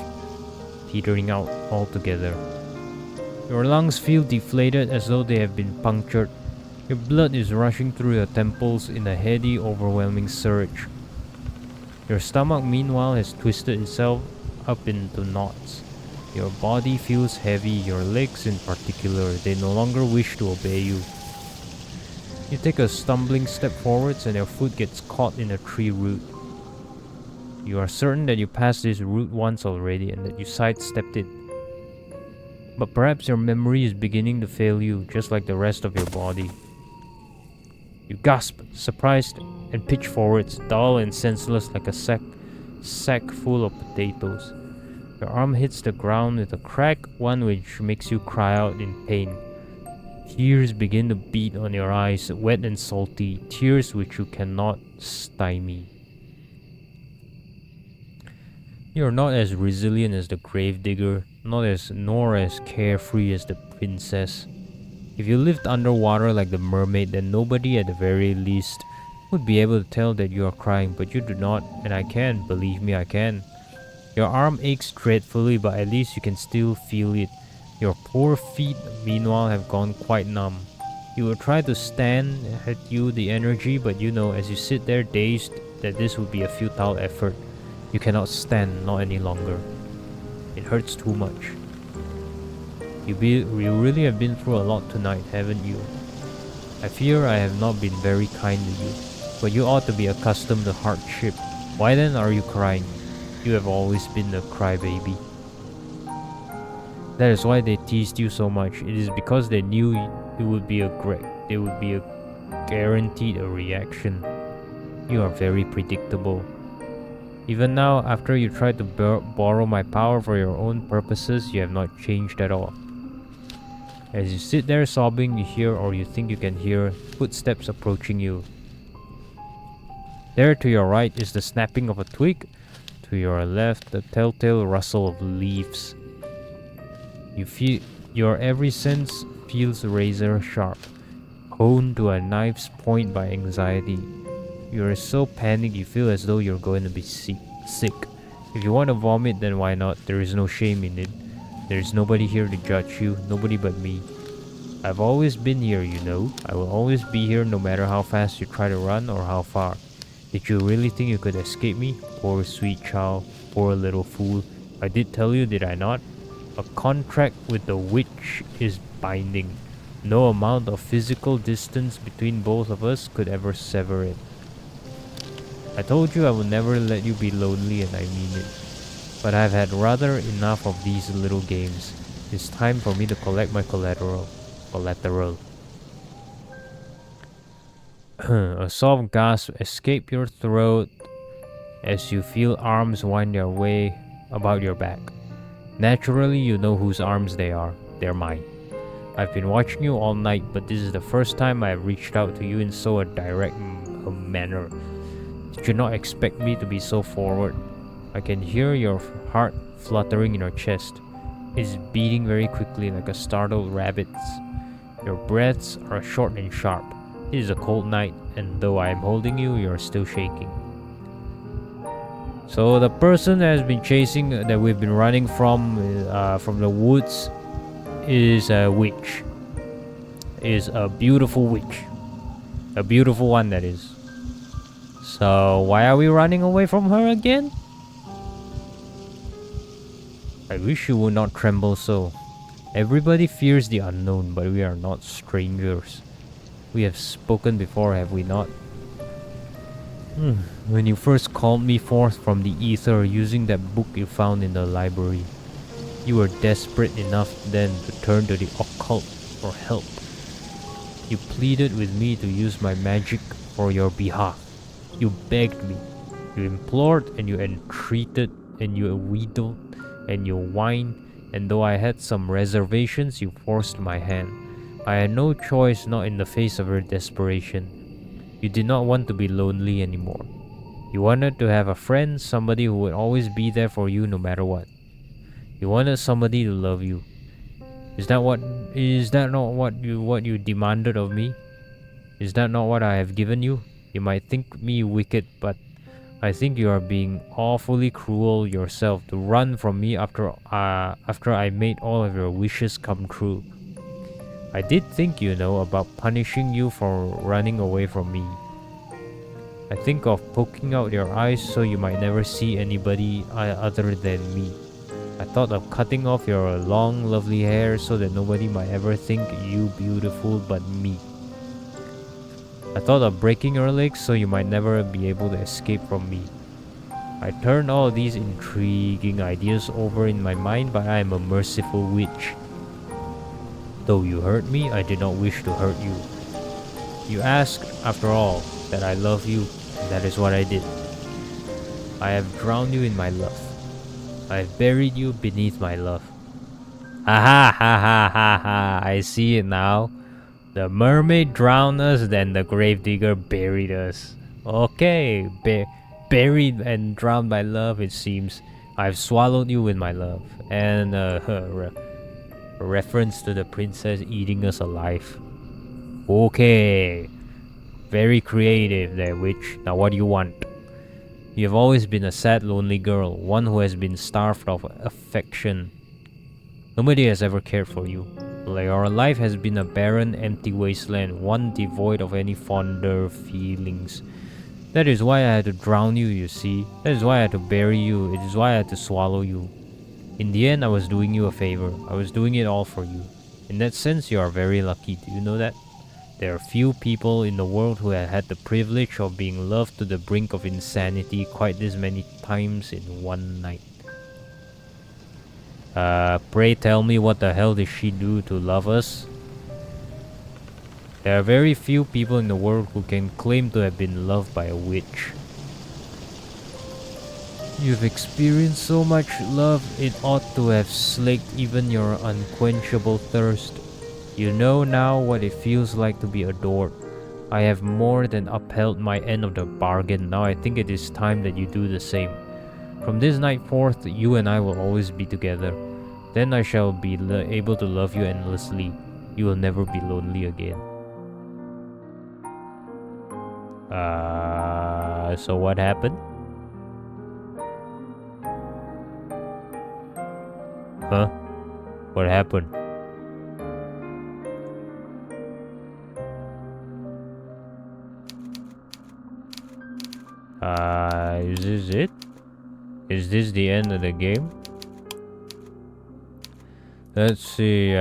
petering out altogether. Your lungs feel deflated as though they have been punctured. Your blood is rushing through your temples in a heady, overwhelming surge. Your stomach, meanwhile, has twisted itself up into knots. Your body feels heavy, your legs in particular, they no longer wish to obey you. You take a stumbling step forwards and your foot gets caught in a tree root. You are certain that you passed this root once already and that you sidestepped it. But perhaps your memory is beginning to fail you, just like the rest of your body. You gasp, surprised, and pitch forwards, dull and senseless like a sack full of potatoes. Your arm hits the ground with a crack, one which makes you cry out in pain. Tears begin to beat on your eyes, wet and salty, tears which you cannot stymie. You are not as resilient as the gravedigger, nor as carefree as the princess. If you lived underwater like the mermaid, then nobody at the very least would be able to tell that you are crying, but you do not, and I can, believe me, I can. Your arm aches dreadfully, but at least you can still feel it. Your poor feet, meanwhile, have gone quite numb. You will try to stand at the energy, but you know, as you sit there dazed, that this would be a futile effort. You cannot stand, not any longer. It hurts too much. You really have been through a lot tonight, haven't you? I fear I have not been very kind to you, but you ought to be accustomed to hardship. Why then are you crying? You have always been a crybaby. That is why they teased you so much. It is because they knew it would be guaranteed a reaction. You are very predictable. Even now, after you tried to borrow my power for your own purposes, you have not changed at all. As you sit there sobbing, you hear, or you think you can hear, footsteps approaching you. There to your right is the snapping of a twig. To your left, the telltale rustle of leaves. You feel your every sense feels razor sharp, honed to a knife's point by anxiety. You are so panicked you feel as though you're going to be sick. If you want to vomit, then why not? There is no shame in it. There is nobody here to judge you, nobody but me. I've always been here, you know. I will always be here no matter how fast you try to run or how far. Did you really think you could escape me? Poor sweet child, poor little fool. I did tell you, did I not? A contract with the witch is binding. No amount of physical distance between both of us could ever sever it. I told you I would never let you be lonely, and I mean it. But I've had rather enough of these little games. It's time for me to collect my collateral. A soft gasp escapes your throat as you feel arms wind their way about your back. Naturally, you know whose arms they are. They're mine. I've been watching you all night, but this is the first time I've reached out to you in so a direct manner. Did you not expect me to be so forward? I can hear your heart fluttering in your chest. It's beating very quickly like a startled rabbit's. Your breaths are short and sharp. It is a cold night, and though I am holding you, you're still shaking. So the person that has been chasing, that we've been running from the woods, is a witch. Is a beautiful witch. A beautiful one, that is. So why are we running away from her again? I wish you would not tremble so. Everybody fears the unknown, but we are not strangers. We have spoken before, have we not? When you first called me forth from the ether using that book you found in the library, you were desperate enough then to turn to the occult for help. You pleaded with me to use my magic for your behalf. You begged me. You implored and you entreated and you wheedled and you whined, and though I had some reservations, you forced my hand. I had no choice, not in the face of your desperation. You did not want to be lonely anymore. You wanted to have a friend, somebody who would always be there for you no matter what. You wanted somebody to love you. Is that not what you demanded of me? Is that not what I have given you? You might think me wicked, but I think you are being awfully cruel yourself to run from me after I made all of your wishes come true. I did think, about punishing you for running away from me. I think of poking out your eyes so you might never see anybody other than me. I thought of cutting off your long, lovely hair so that nobody might ever think you beautiful but me. I thought of breaking your legs so you might never be able to escape from me. I turned all these intriguing ideas over in my mind, but I am a merciful witch. Though you hurt me, I did not wish to hurt you. You asked, after all, that I love you, and that is what I did. I have drowned you in my love. I have buried you beneath my love. Ha ha ha ha ha ha, I see it now. The mermaid drowned us, then the gravedigger buried us. Okay, buried and drowned by love, it seems. I've swallowed you with my love. And a reference to the princess eating us alive. Okay. Very creative there, witch. Now what do you want? You have always been a sad, lonely girl, one who has been starved of affection. Nobody has ever cared for you. Your life has been a barren, empty wasteland, one devoid of any fonder feelings. That is why I had to drown you, you see. That is why I had to bury you. It is why I had to swallow you. In the end, I was doing you a favor. I was doing it all for you. In that sense, you are very lucky. Do you know that? There are few people in the world who have had the privilege of being loved to the brink of insanity quite this many times in one night. Pray tell me, what the hell did she do to love us? There are very few people in the world who can claim to have been loved by a witch. You've experienced so much love, it ought to have slaked even your unquenchable thirst. You know now what it feels like to be adored. I have more than upheld my end of the bargain. Now I think it is time that you do the same. From this night forth, you and I will always be together. Then I shall be able to love you endlessly. You will never be lonely again. So what happened? Huh? What happened? Is this it? Is this the end of the game? Let's see,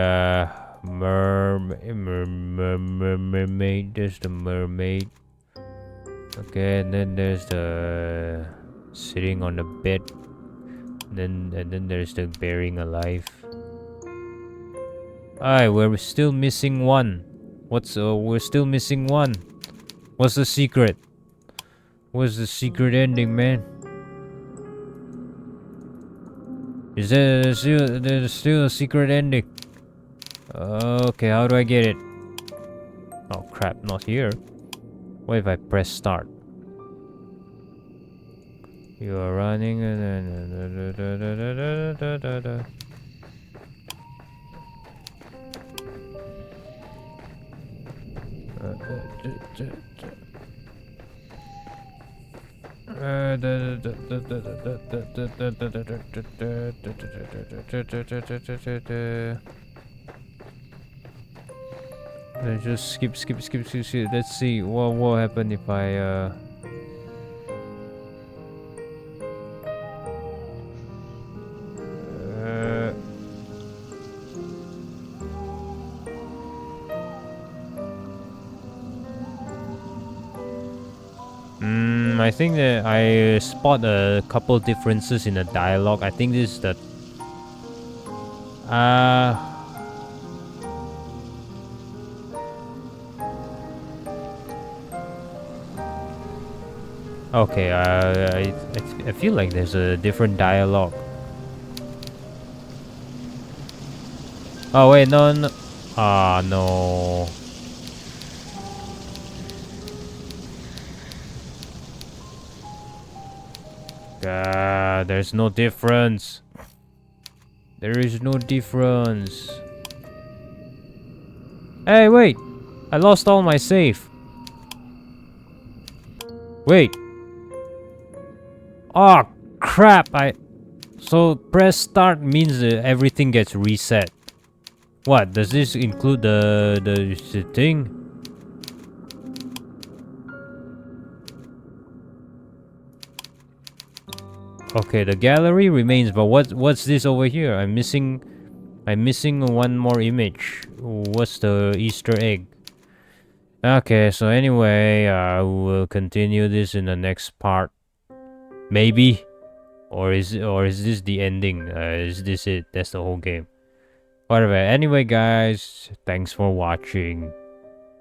mermaid, there's the mermaid. Okay, and then there's the sitting on the bed. And then there's the burying alive. Alright, we're still missing one. We're still missing one. What's the secret? What's the secret ending, man? Is there's still a secret ending? Okay, how do I get it? Oh crap, not here. What if I press start? You are running. Let's just skip. Let's see what will happen if I I think that I spot a couple differences in the dialogue. I think this is the okay, I feel like there's a different dialogue. Oh wait, no. Ah, no. God, there's no difference. There is no difference. Hey, wait! I lost all my save. Wait. Oh, crap! So press start means everything gets reset. What? Does this include the thing? Okay, the gallery remains, but what's this over here? I'm missing one more image. What's the Easter egg? Okay, so anyway, we'll continue this in the next part. Maybe, or is this the ending? Is this it? That's the whole game. Whatever. Anyway, guys, thanks for watching.